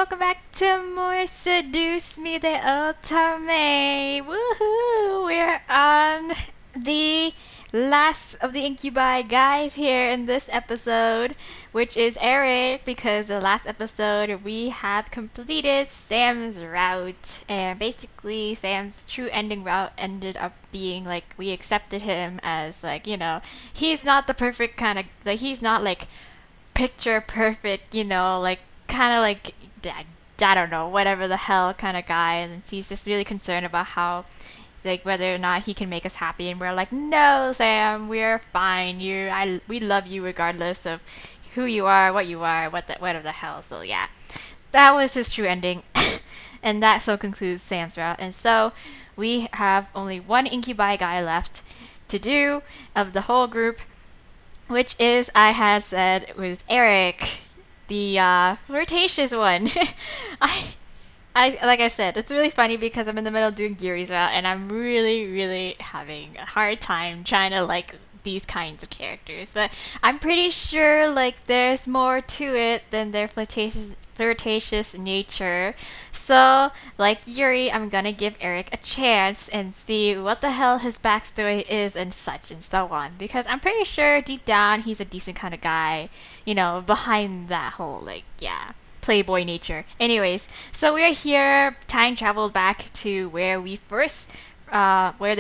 welcome back to more Seduce Me the Otome. Woohoo! We're on the last of the incubi guys here in this episode, which is Erik, because the last episode we have completed Sam's route, and basically Sam's true ending route ended up being like we accepted him as he's not the perfect kind of he's not like picture perfect, like kind of like I don't know, whatever the hell kind of guy, and he's just really concerned about how like whether or not he can make us happy, and we're like, no, Sam, we're fine. We love you regardless of who you are, whatever the hell. So yeah, that was his true ending, and that so concludes Sam's route. And so we have only one incubi guy left to do of the whole group, which is, I had said, was Erik, the flirtatious one. I, like I said, it's really funny because I'm in the middle of doing Yuri's route, and I'm really, really having a hard time trying to like these kinds of characters. But I'm pretty sure like there's more to it than their flirtatious nature. So, like Yuri, I'm gonna give Erik a chance and see what the hell his backstory is and such and so on. Because I'm pretty sure deep down he's a decent kind of guy, behind that whole, playboy nature. Anyways, so we're here, time traveled back to where they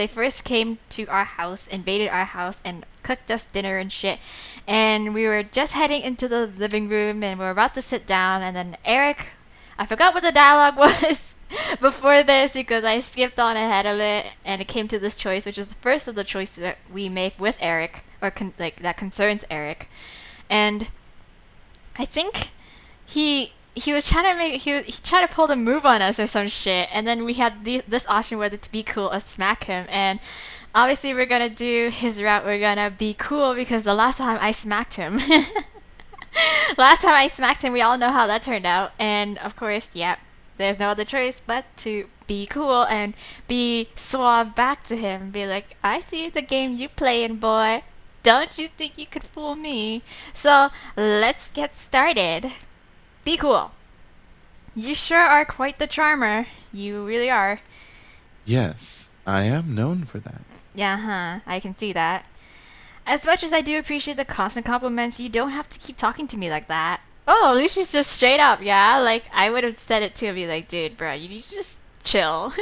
first came to our house, invaded our house, and cooked us dinner and shit. And we were just heading into the living room, and we were about to sit down, and then Erik, I forgot what the dialogue was before this because I skipped on ahead of it, and it came to this choice, which is the first of the choices that we make with Erik, or that concerns Erik. And I think he was trying to he tried to pull the move on us or some shit, and then we had this option whether to be cool or smack him. And obviously we're gonna do his route, we're gonna be cool, because the last time I smacked him we all know how that turned out. And of course, yeah, there's no other choice but to be cool and be suave back to him, be like, I see the game you playing, boy, don't you think you could fool me? So let's get started. Be cool. You sure are quite the charmer. You really are. Yes, I am known for that. Yeah, huh. I can see that. As much as I do appreciate the constant compliments, you don't have to keep talking to me like that. Oh, at least she's just straight up, yeah? Like, I would have said it too and be like, dude, bro, you need to just chill.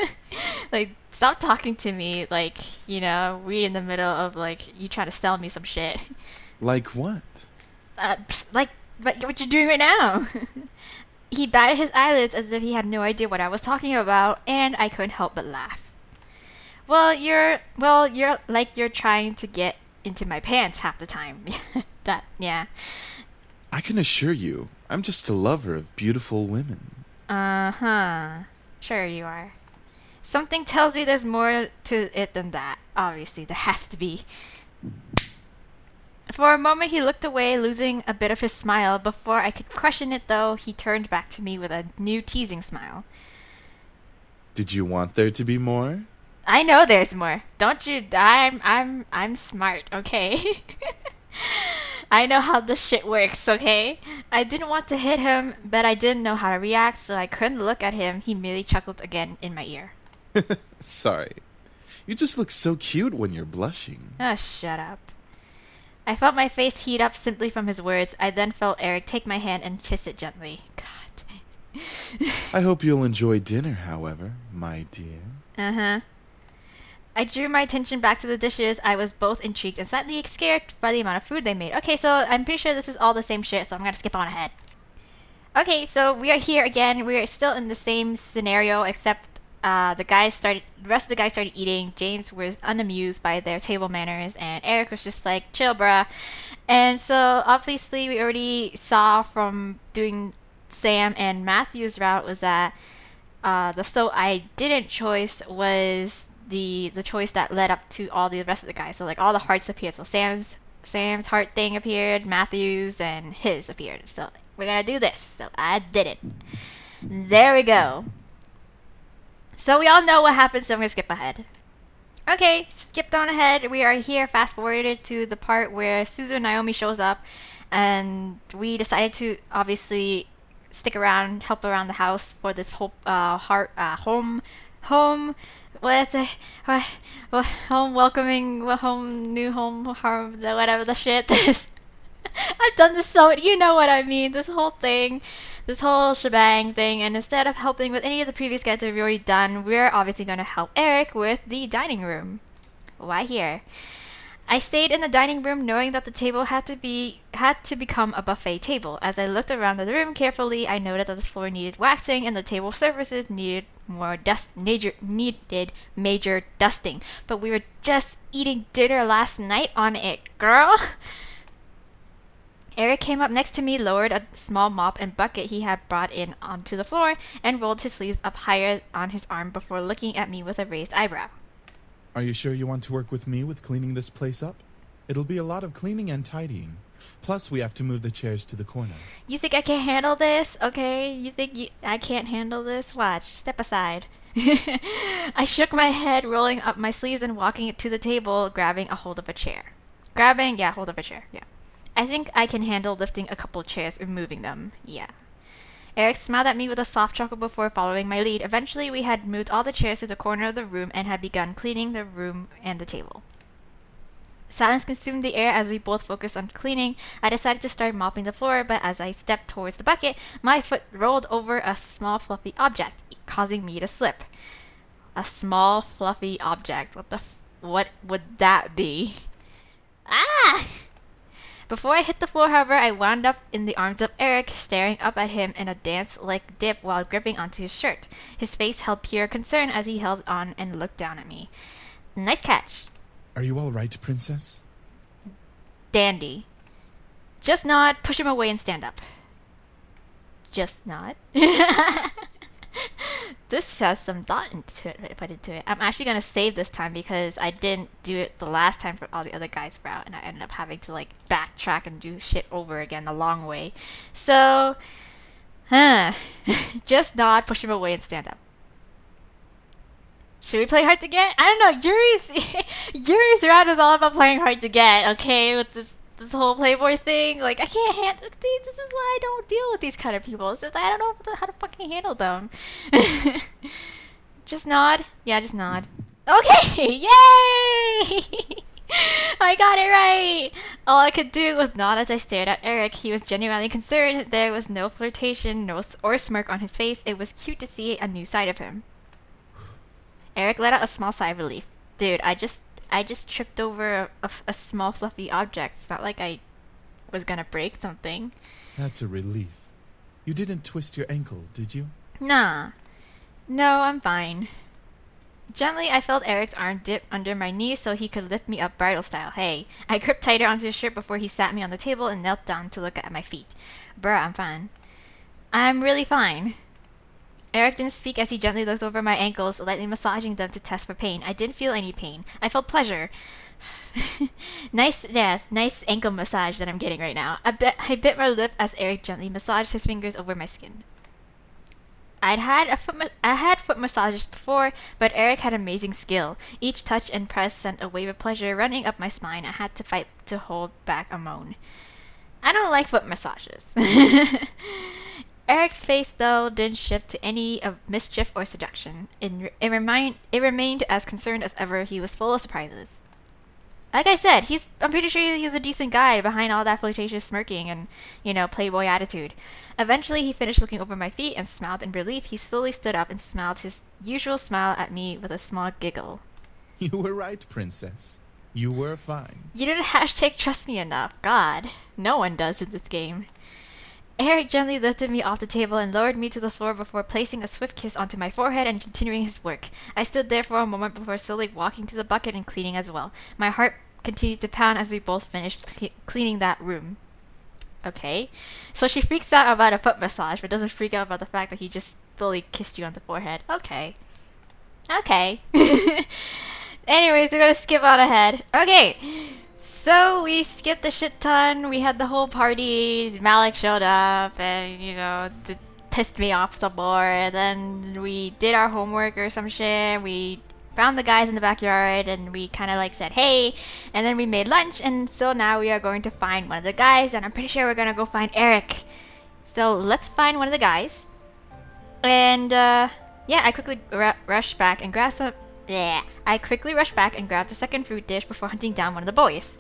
Like, stop talking to me like, we in the middle of, like, you trying to sell me some shit. Like what? Like, what you're doing right now. He batted his eyelids as if he had no idea what I was talking about, and I couldn't help but laugh. You're like you're trying to get into my pants half the time. Yeah. I can assure you, I'm just a lover of beautiful women. Uh-huh. Sure you are. Something tells me there's more to it than that. Obviously, there has to be. For a moment he looked away, losing a bit of his smile. Before I could question it, though, he turned back to me with a new teasing smile. Did you want there to be more? I know there's more. Don't you? I'm smart, okay? I know how this shit works, okay? I didn't want to hit him, but I didn't know how to react, so I couldn't look at him. He merely chuckled again in my ear. Sorry. You just look so cute when you're blushing. Oh, shut up. I felt my face heat up simply from his words. I then felt Erik take my hand and kiss it gently. God. I hope you'll enjoy dinner, however, my dear. Uh-huh. I drew my attention back to the dishes. I was both intrigued and slightly scared by the amount of food they made. Okay, so I'm pretty sure this is all the same shit, so I'm gonna skip on ahead. Okay, so we are here again. We are still in the same scenario, except the rest of the guys started eating. James was unamused by their table manners, and Erik was just like, chill, bruh. And so obviously we already saw from doing Sam and Matthew's route was that the so I didn't choice was the choice that led up to all the rest of the guys. So like all the hearts appeared. So Sam's heart thing appeared, Matthew's, and his appeared. So we're gonna do this. So I did it. There we go. So we all know what happens, so I'm gonna skip ahead. Okay, skipped on ahead. We are here, fast forwarded to the part where Suzu and Naomi shows up, and we decided to obviously stick around, help around the house for this whole home. What is it? Home welcoming, new home, whatever the shit is. I've done this so, you know what I mean. This whole thing, this whole shebang thing, and instead of helping with any of the previous guides that we've already done, we're obviously going to help Erik with the dining room. Why here? I stayed in the dining room knowing that the table had to become a buffet table. As I looked around the room carefully, I noted that the floor needed waxing and the table surfaces needed major dusting. But we were just eating dinner last night on it, girl. Erik came up next to me, lowered a small mop and bucket he had brought in onto the floor, and rolled his sleeves up higher on his arm before looking at me with a raised eyebrow. Are you sure you want to work with me with cleaning this place up? It'll be a lot of cleaning and tidying. Plus, we have to move the chairs to the corner. You think I can handle this? Okay, you think I can't handle this? Watch, step aside. I shook my head, rolling up my sleeves and walking it to the table, grabbing a hold of a chair. Hold of a chair, yeah. I think I can handle lifting a couple chairs or moving them, yeah. Erik smiled at me with a soft chuckle before following my lead. Eventually, we had moved all the chairs to the corner of the room and had begun cleaning the room and the table. Silence consumed the air as we both focused on cleaning. I decided to start mopping the floor, but as I stepped towards the bucket, my foot rolled over a small fluffy object, causing me to slip. A small fluffy object. What would that be? Ah! Before I hit the floor, however, I wound up in the arms of Erik, staring up at him in a dance-like dip while gripping onto his shirt. His face held pure concern as he held on and looked down at me. Nice catch. Are you all right, princess? Dandy. Just nod, push him away, and stand up. Just nod. This has some thought put into it. I'm actually gonna save this time because I didn't do it the last time for all the other guys route, and I ended up having to like backtrack and do shit over again the long way. So, just nod, push him away, and stand up. Should we play hard to get? I don't know. Yuri's round is all about playing hard to get. Okay, with this whole Playboy thing, like I can't handle. This is why I don't deal with these kind of people. It's just I don't know how to fucking handle them. Just nod. Yeah, just nod. Okay, yay! I got it right. All I could do was nod as I stared at Erik. He was genuinely concerned. There was no flirtation, or smirk on his face. It was cute to see a new side of him. Erik let out a small sigh of relief. Dude, I just tripped over a small fluffy object. It's not like I was gonna break something. That's a relief. You didn't twist your ankle, did you? Nah. No, I'm fine. Gently, I felt Erik's arm dip under my knee so he could lift me up bridal style. Hey. I gripped tighter onto his shirt before he sat me on the table and knelt down to look at my feet. Bruh, I'm fine. I'm really fine. Erik didn't speak as he gently looked over my ankles, lightly massaging them to test for pain. I didn't feel any pain. I felt pleasure. Nice ankle massage that I'm getting right now. I bit my lip as Erik gently massaged his fingers over my skin. I had foot massages before, but Erik had amazing skill. Each touch and press sent a wave of pleasure running up my spine. I had to fight to hold back a moan. I don't like foot massages. Erik's face, though, didn't shift to any of mischief or seduction. It remained as concerned as ever. He was full of surprises. Like I said, I'm pretty sure he's a decent guy behind all that flirtatious smirking and, Playboy attitude. Eventually, he finished looking over my feet and smiled in relief. He slowly stood up and smiled his usual smile at me with a small giggle. You were right, princess. You were fine. You didn't #trust me enough. God, no one does in this game. Erik gently lifted me off the table and lowered me to the floor before placing a swift kiss onto my forehead and continuing his work. I stood there for a moment before slowly walking to the bucket and cleaning as well. My heart continued to pound as we both finished cleaning that room. Okay. So she freaks out about a foot massage, but doesn't freak out about the fact that he just fully kissed you on the forehead. Okay. Anyways, we're gonna skip on ahead. Okay. So we skipped a shit ton. We had the whole party. Malik showed up and, pissed me off some more. And then we did our homework or some shit. We found the guys in the backyard and we kind of said, hey. And then we made lunch. And so now we are going to find one of the guys. And I'm pretty sure we're going to go find Erik. So let's find one of the guys. And I quickly rush back and grab some. Yeah, I quickly rush back and grab the second fruit dish before hunting down one of the boys.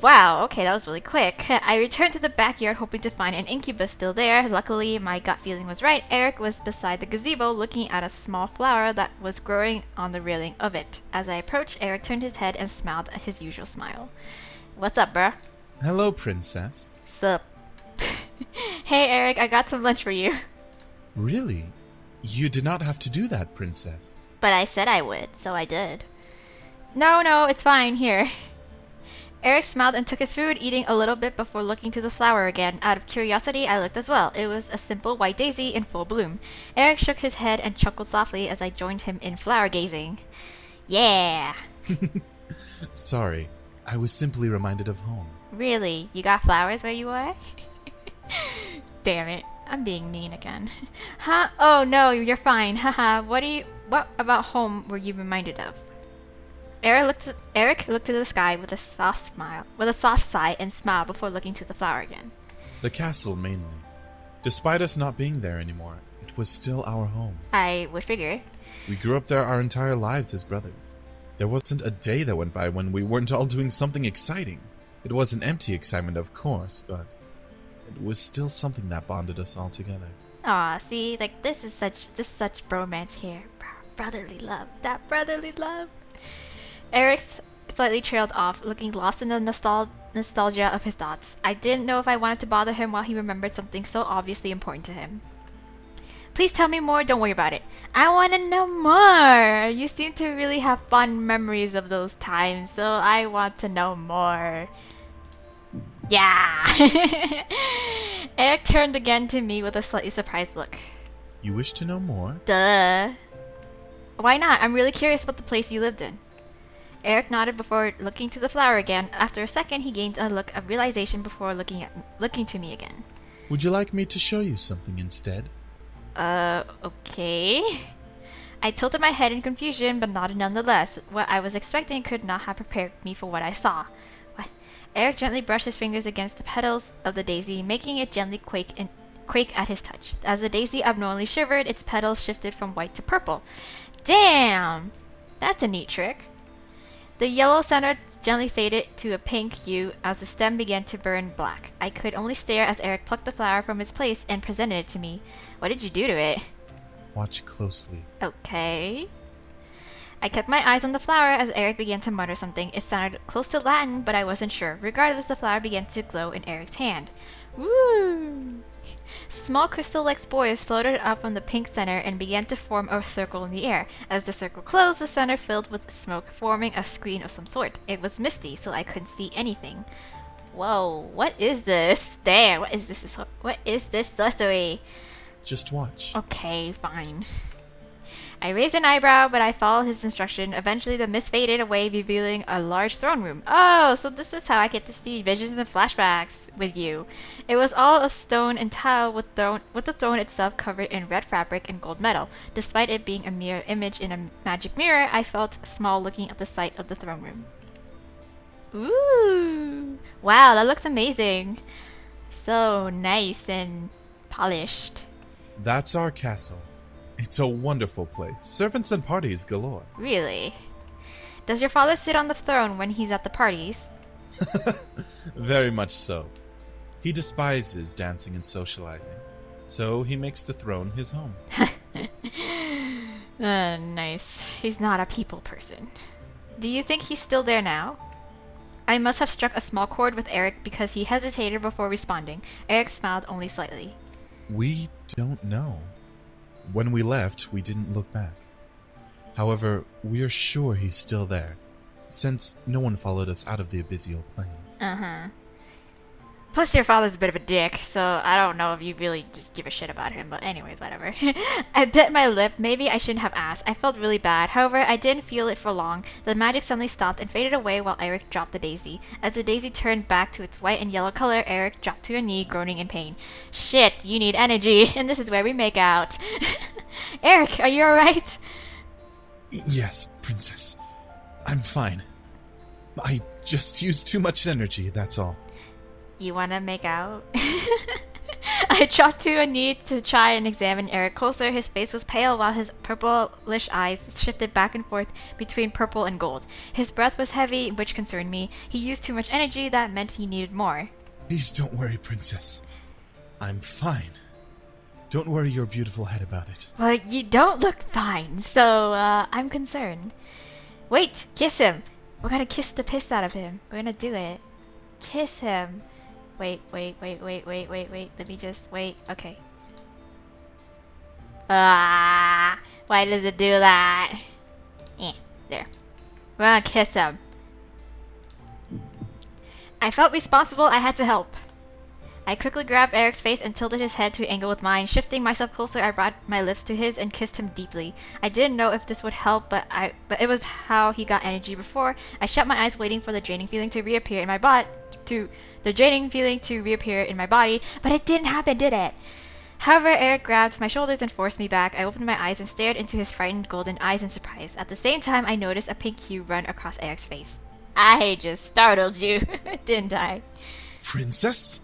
Wow, okay, that was really quick. I returned to the backyard hoping to find an incubus still there. Luckily, my gut feeling was right. Erik was beside the gazebo looking at a small flower that was growing on the railing of it. As I approached, Erik turned his head and smiled at his usual smile. What's up, bruh? Hello, princess. Sup? Hey, Erik, I got some lunch for you. Really? You did not have to do that, princess. But I said I would, so I did. No, it's fine. Here. Erik smiled and took his food, eating a little bit before looking to the flower again. Out of curiosity, I looked as well. It was a simple white daisy in full bloom. Erik shook his head and chuckled softly as I joined him in flower gazing. Yeah! Sorry, I was simply reminded of home. Really? You got flowers where you are? Damn it. I'm being mean again. Huh? Oh no, you're fine. Haha. What about home were you reminded of? Erik looked to the sky with a soft sigh and smiled before looking to the flower again. The castle, mainly. Despite us not being there anymore, it was still our home. I would figure. We grew up there our entire lives as brothers. There wasn't a day that went by when we weren't all doing something exciting. It was an empty excitement, of course, but it was still something that bonded us all together. Aw, see, like this is such bromance here. Brotherly love. That brotherly love. Erik slightly trailed off, looking lost in the nostalgia of his thoughts. I didn't know if I wanted to bother him while he remembered something so obviously important to him. Please tell me more, don't worry about it. I want to know more! You seem to really have fond memories of those times, so I want to know more. Yeah! Erik turned again to me with a slightly surprised look. You wish to know more? Duh. Why not? I'm really curious about the place you lived in. Erik nodded before looking to the flower again. After a second, he gained a look of realization before looking to me again. Would you like me to show you something instead? Okay. I tilted my head in confusion, but nodded nonetheless. What I was expecting could not have prepared me for what I saw. What? Erik gently brushed his fingers against the petals of the daisy, making it gently quake at his touch. As the daisy abnormally shivered, its petals shifted from white to purple. Damn! That's a neat trick. The yellow center gently faded to a pink hue as the stem began to burn black. I could only stare as Erik plucked the flower from its place and presented it to me. What did you do to it? Watch closely. Okay. I kept my eyes on the flower as Erik began to mutter something. It sounded close to Latin, but I wasn't sure. Regardless, the flower began to glow in Erik's hand. Woo! Small crystal-like spores floated up from the pink center and began to form a circle in the air. As the circle closed, the center filled with smoke, forming a screen of some sort. It was misty, so I couldn't see anything. Whoa, what is this? Damn, what is this? What is this sorcery? Just watch. Okay, fine. I raised an eyebrow, but I followed his instruction. Eventually, the mist faded away, revealing a large throne room. Oh, so this is how I get to see visions and flashbacks with you. It was all of stone and tile, with the throne itself covered in red fabric and gold metal. Despite it being a mirror image in a magic mirror, I felt small looking at the sight of the throne room. Ooh! Wow, that looks amazing. So nice and polished. That's our castle. It's a wonderful place. Servants and parties galore. Really? Does your father sit on the throne when he's at the parties? Very much so. He despises dancing and socializing, so he makes the throne his home. Nice. He's not a people person. Do you think he's still there now? I must have struck a small chord with Erik because he hesitated before responding. Erik smiled only slightly. We don't know. When we left, we didn't look back. However, we are sure he's still there, since no one followed us out of the abyssal plains. Uh-huh. Plus, your father's a bit of a dick, so I don't know if you really just give a shit about him, but anyways, whatever. I bit my lip. Maybe I shouldn't have asked. I felt really bad. However, I didn't feel it for long. The magic suddenly stopped and faded away while Erik dropped the daisy. As the daisy turned back to its white and yellow color, Erik dropped to a knee, groaning in pain. Shit, you need energy, and this is where we make out. Erik, are you alright? Yes, princess. I'm fine. I just used too much energy, that's all. You wanna make out? I dropped to a knee to try and examine Erik closer. His face was pale while his purplish eyes shifted back and forth between purple and gold. His breath was heavy, which concerned me. He used too much energy, that meant he needed more. Please don't worry, Princess. I'm fine. Don't worry your beautiful head about it. Well, you don't look fine, so I'm concerned. Wait, kiss him. We're gonna kiss the piss out of him. We're gonna do it. Kiss him. Wait. Let me just wait. Okay. Why does it do that? There. We're gonna kiss him. I felt responsible. I had to help. I quickly grabbed Erik's face and tilted his head to angle with mine. Shifting myself closer, I brought my lips to his and kissed him deeply. I didn't know if this would help, but it was how he got energy before. I shut my eyes, waiting for the draining feeling to reappear in my body. But it didn't happen, did it? However, Erik grabbed my shoulders and forced me back. I opened my eyes and stared into his frightened golden eyes in surprise. At the same time, I noticed a pink hue run across Erik's face. I just startled you, didn't I? Princess?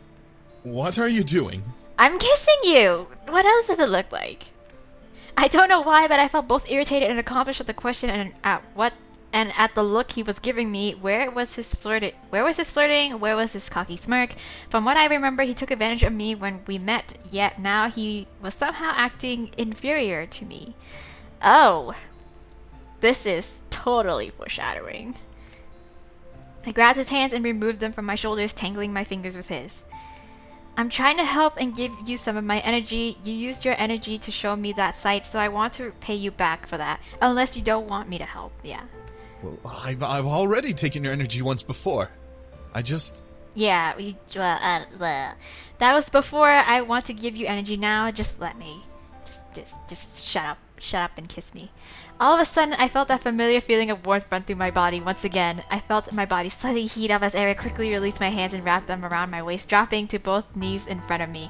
What are you doing? I'm kissing you! What else does it look like? I don't know why, but I felt both irritated and accomplished at the question and at the look he was giving me. Where was his flirting? Where was his cocky smirk? From what I remember, he took advantage of me when we met, yet now he was somehow acting inferior to me. Oh. This is totally foreshadowing. I grabbed his hands and removed them from my shoulders, tangling my fingers with his. I'm trying to help and give you some of my energy. You used your energy to show me that sight, so I want to pay you back for that. Unless you don't want me to help, yeah. Well, I've already taken your energy once before. Yeah, that was before. I want to give you energy now. Just let me. Just shut up. Shut up and kiss me. All of a sudden, I felt that familiar feeling of warmth run through my body once again. I felt my body slightly heat up as Erik quickly released my hands and wrapped them around my waist, dropping to both knees in front of me.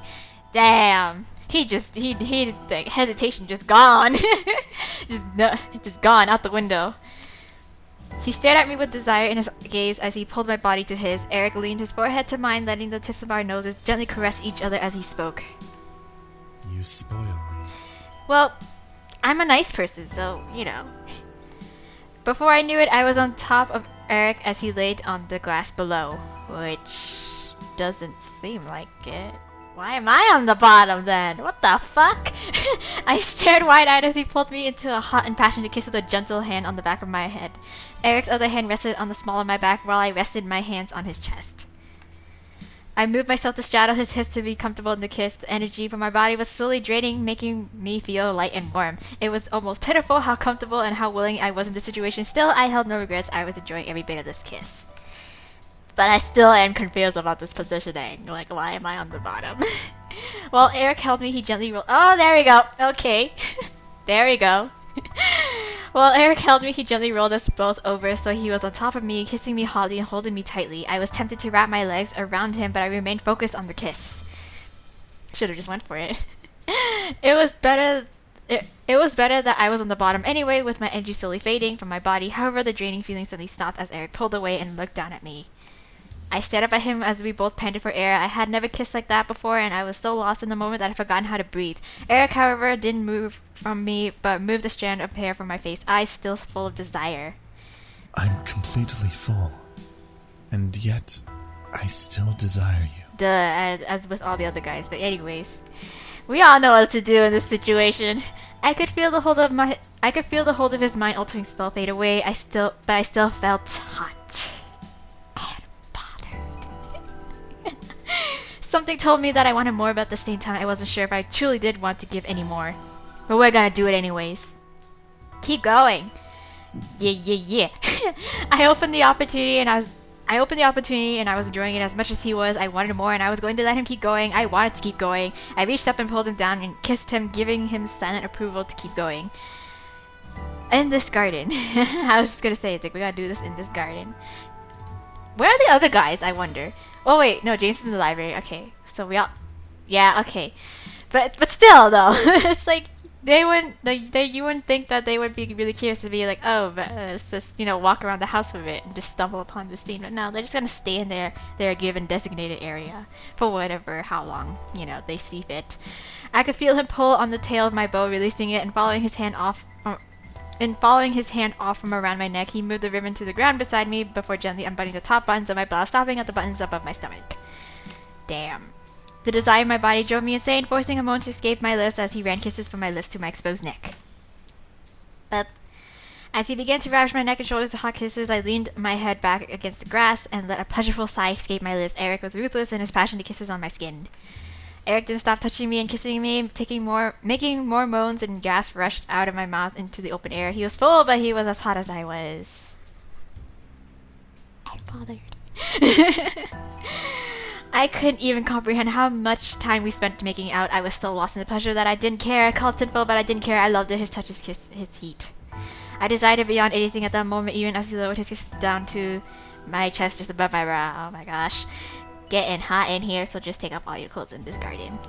Damn. The hesitation just gone. just gone out the window. He stared at me with desire in his gaze as he pulled my body to his. Erik leaned his forehead to mine, letting the tips of our noses gently caress each other as he spoke. You spoil me. Well, I'm a nice person, so, you know. Before I knew it, I was on top of Erik as he laid on the grass below. Which doesn't seem like it. Why am I on the bottom then? What the fuck? I stared wide-eyed as he pulled me into a hot and passionate kiss with a gentle hand on the back of my head. Erik's other hand rested on the small of my back while I rested my hands on his chest. I moved myself to straddle his hips to be comfortable in the kiss. The energy from my body was slowly draining, making me feel light and warm. It was almost pitiful how comfortable and how willing I was in this situation. Still, I held no regrets. I was enjoying every bit of this kiss. But I still am confused about this positioning. Like, why am I on the bottom? While Erik held me, he gently rolled... Oh, there we go. Okay. There we go. While Erik held me, he gently rolled us both over so he was on top of me, kissing me hotly and holding me tightly. I was tempted to wrap my legs around him, but I remained focused on the kiss. Should've just went for it. It was better that I was on the bottom anyway, with my energy slowly fading from my body. However, the draining feeling suddenly stopped as Erik pulled away and looked down at me. I stared up at him as we both panted for air. I had never kissed like that before, and I was so lost in the moment that I'd forgotten how to breathe. Erik, however, didn't move from me, but moved a strand of hair from my face, eyes still full of desire. I'm completely full, and yet I still desire you. Duh, as with all the other guys. But anyways, we all know what to do in this situation. I could feel the hold of his mind-altering spell fade away. But I still felt hot. Something told me that I wanted more, but at the same time I wasn't sure if I truly did want to give any more. But we're gonna do it anyways. Keep going. Yeah. I opened the opportunity and I was enjoying it as much as he was. I wanted more and I was going to let him keep going. I wanted to keep going. I reached up and pulled him down and kissed him, giving him silent approval to keep going. In this garden. I was just gonna say, it's like, we gotta do this in this garden. Where are the other guys, I wonder? Oh wait, no, James is in the library. Okay, so we all... Yeah, okay. But still, though, it's like, They wouldn't, you wouldn't think that they would be really curious to be like, oh, but, let's just, walk around the house for a bit and just stumble upon this scene. But no, they're just gonna stay in their given designated area for whatever, how long, they see fit. I could feel him pull on the tail of my bow, releasing it, and following his hand off from around my neck, he moved the ribbon to the ground beside me before gently unbuttoning the top buttons of my blouse, stopping at the buttons above my stomach. Damn. The desire in my body drove me insane, forcing a moan to escape my lips as he ran kisses from my lips to my exposed neck. But as he began to ravage my neck and shoulders with hot kisses, I leaned my head back against the grass and let a pleasureful sigh escape my lips. Erik was ruthless in his passionate kisses on my skin. Erik didn't stop touching me and kissing me, making more moans, and gas rushed out of my mouth into the open air. He was full, but he was as hot as I was. I bothered. I couldn't even comprehend how much time we spent making out. I was still lost in the pleasure that I didn't care. I called sinful, but I didn't care. I loved it, his touch, his kiss, his heat. I desired it beyond anything at that moment, even as he lowered his kiss down to my chest just above my brow. Oh my gosh. Getting hot in here, so just take off all your clothes in this garden.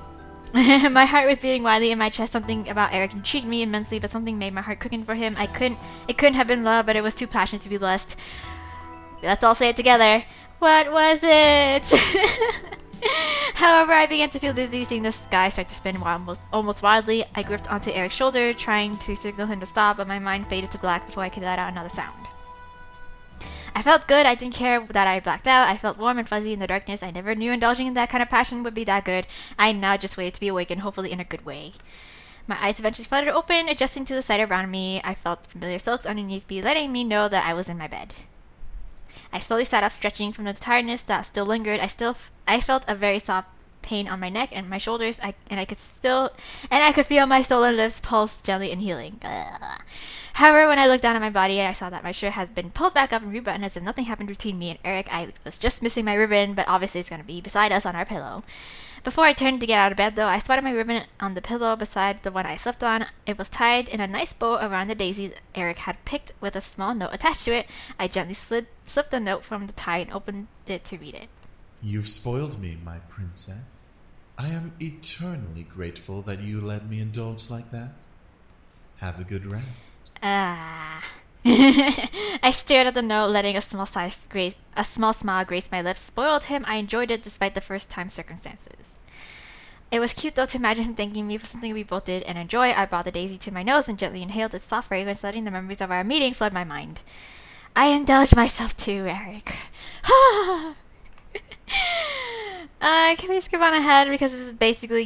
My heart was beating wildly in my chest. Something about Erik intrigued me immensely, but something made my heart quicken for him. It couldn't have been love, but it was too passionate to be lust. Let's all say it together. What was it? However, I began to feel dizzy, seeing the sky start to spin almost wildly. I gripped onto Erik's shoulder, trying to signal him to stop, but my mind faded to black before I could let out another sound. I felt good. I didn't care that I blacked out. I felt warm and fuzzy in the darkness. I never knew indulging in that kind of passion would be that good. I now just waited to be awakened, hopefully in a good way. My eyes eventually fluttered open, adjusting to the sight around me. I felt familiar silks underneath me, letting me know that I was in my bed. I slowly sat up, stretching from the tiredness that still lingered. I felt a very soft pain on my neck and my shoulders, I could feel my stolen lips pulse gently and healing. Ugh. However, when I looked down at my body, I saw that my shirt had been pulled back up and rebuttoned as if nothing happened between me and Erik. I was just missing my ribbon, but obviously it's going to be beside us on our pillow. Before I turned to get out of bed, though, I spotted my ribbon on the pillow beside the one I slept on. It was tied in a nice bow around the daisy that Erik had picked with a small note attached to it. I gently slipped the note from the tie and opened it to read it. You've spoiled me, my princess. I am eternally grateful that you let me indulge like that. Have a good rest. I stared at the note, letting a small smile grace my lips. Spoiled him. I enjoyed it despite the first-time circumstances. It was cute, though, to imagine him thanking me for something we both did and enjoy. I brought the daisy to my nose and gently inhaled its soft fragrance, letting the memories of our meeting flood my mind. I indulged myself too, Erik. Can we skip on ahead? Because this is basically,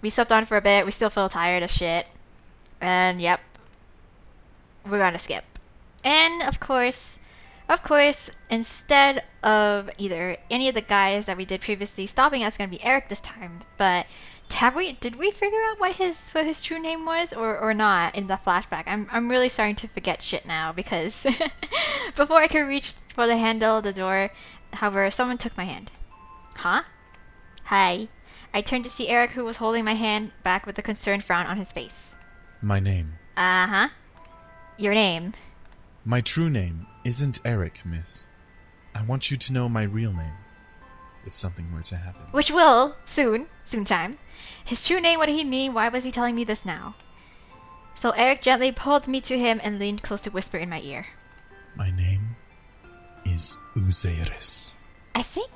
we slept on for a bit. We still feel tired as shit. And, yep. We're gonna skip. And, of course, instead of either any of the guys that we did previously stopping us, gonna be Erik this time. But did we figure out what his true name was or not in the flashback? I'm really starting to forget shit now because before I could reach for the handle of the door, however, someone took my hand. Huh? Hi. I turned to see Erik, who was holding my hand back with a concerned frown on his face. My name. Uh-huh. Your name. My true name isn't Erik, miss. I want you to know my real name, if something were to happen. Which will, soon time. His true name, what did he mean? Why was he telling me this now? So Erik gently pulled me to him and leaned close to whisper in my ear. My name is Osiris. I think...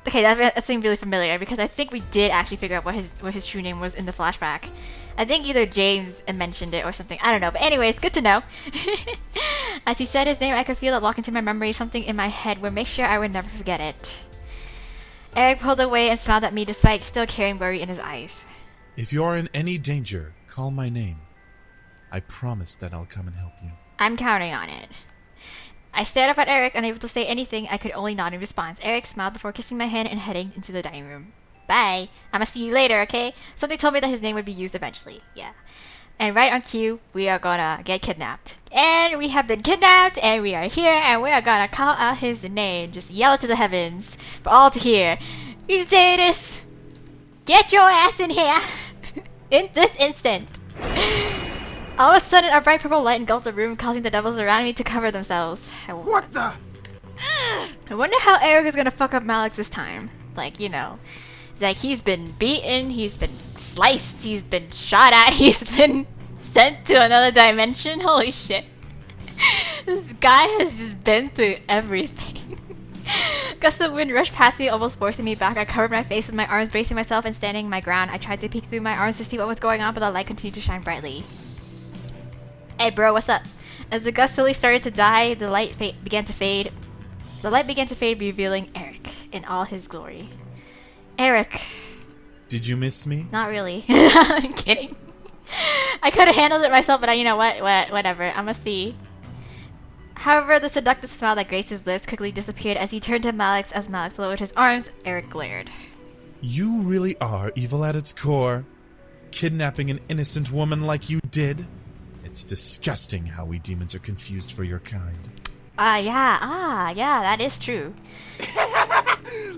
Okay, that seemed really familiar because I think we did actually figure out what his true name was in the flashback. I think either James mentioned it or something. I don't know. But anyways, good to know. As he said his name, I could feel it walk into my memory. Something in my head would make sure I would never forget it. Erik pulled away and smiled at me despite still carrying worry in his eyes. If you are in any danger, call my name. I promise that I'll come and help you. I'm counting on it. I stared up at Erik, unable to say anything. I could only nod in response. Erik smiled before kissing my hand and heading into the dining room. Bye. I'ma see you later, okay? Something told me that his name would be used eventually. Yeah. And right on cue, we are gonna get kidnapped. And we have been kidnapped, and we are here, and we are gonna call out his name. Just yell it to the heavens for all to hear. Seduce! Get your ass in here! In this instant! All of a sudden, a bright purple light engulfed the room, causing the devils around me to cover themselves. What the? I wonder how Erik is gonna fuck up Malix this time. Like, he's been beaten, he's been sliced, he's been shot at, he's been sent to another dimension. Holy shit. This guy has just been through everything. Gusts of wind rushed past me, almost forcing me back. I covered my face with my arms, bracing myself and standing my ground. I tried to peek through my arms to see what was going on, but the light continued to shine brightly. Hey bro, what's up? As the gust slowly started to die, the light began to fade. The light began to fade, revealing Erik in all his glory. Erik. Did you miss me? Not really. I'm kidding. I could have handled it myself, but you know what? Whatever. I'ma see. However, the seductive smile that graced his lips quickly disappeared as he turned to Malix. As Malix lowered his arms, Erik glared. You really are evil at its core. Kidnapping an innocent woman like you did. It's disgusting how we demons are confused for your kind. Yeah, that is true.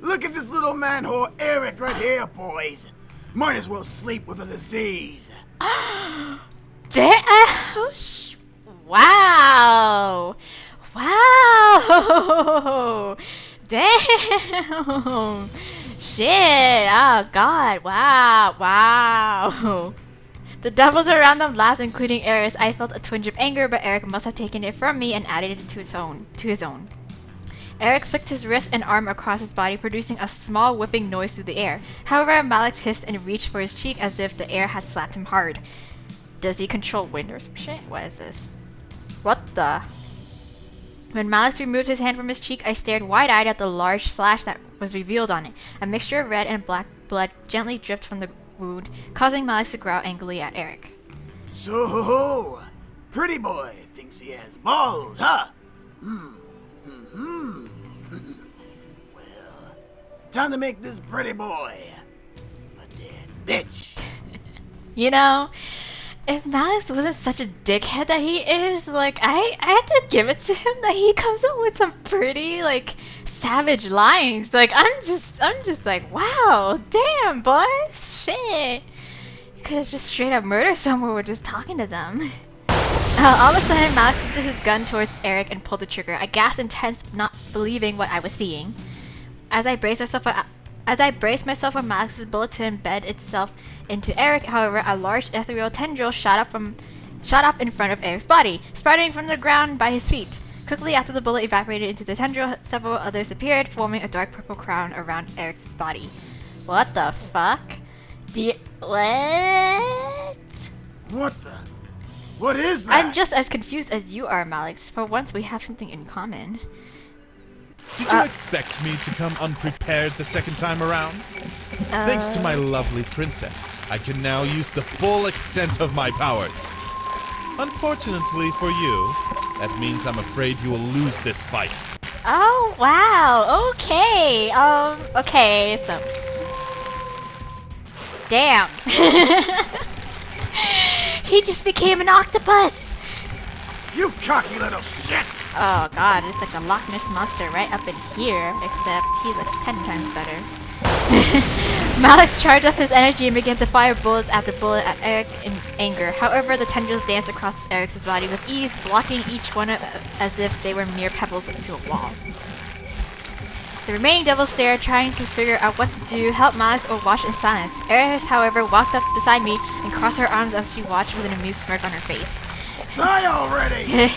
Look at this little man-whore Erik right here, boys. Might as well sleep with a disease. Wow! Wow! Damn! Shit! Oh god! Wow! The devils around them laughed, including Eris. I felt a twinge of anger, but Erik must have taken it from me and added it to his own. Erik flicked his wrist and arm across his body, producing a small whipping noise through the air. However, Malix hissed and reached for his cheek as if the air had slapped him hard. Does he control wind or some shit? What is this? What the? When Malix removed his hand from his cheek, I stared wide-eyed at the large slash that was revealed on it. A mixture of red and black blood gently dripped from the wound, causing Malix to growl angrily at Erik. So, pretty boy thinks he has balls, huh? Well, time to make this pretty boy a dead bitch. You know, if Malix wasn't such a dickhead that he is, like, I had to give it to him that he comes up with some pretty, like, savage lines. Like, I'm just like, wow, damn, boys, shit. You could have just straight up murdered someone with just talking to them. All of a sudden, Malix lifted his gun towards Erik and pulled the trigger. I gasped in tense, not believing what I was seeing. As I braced myself for Malix's bullet to embed itself into Erik, however, a large ethereal tendril shot up in front of Erik's body, sprouting from the ground by his feet. Quickly after the bullet evaporated into the tendril, several others appeared, forming a dark purple crown around Erik's body. What the fuck? What the? What is that? I'm just as confused as you are, Malix. For once, we have something in common. Did you expect me to come unprepared the second time around? Thanks to my lovely princess, I can now use the full extent of my powers. Unfortunately for you, that means I'm afraid you will lose this fight. Oh, wow. Okay. Okay, so... Damn. He just became an octopus. You cocky little shit! Oh god, it's like a Loch Ness monster right up in here, except he looks 10 times better. Malix charged up his energy and began to fire bullets after bullet at Erik in anger. However, the tendrils danced across Erik's body with ease, blocking each one as if they were mere pebbles into a wall. The remaining devils stared, trying to figure out what to do, help Malix or watch in silence. Eris, however, walked up beside me and crossed her arms as she watched with an amused smirk on her face. Die already!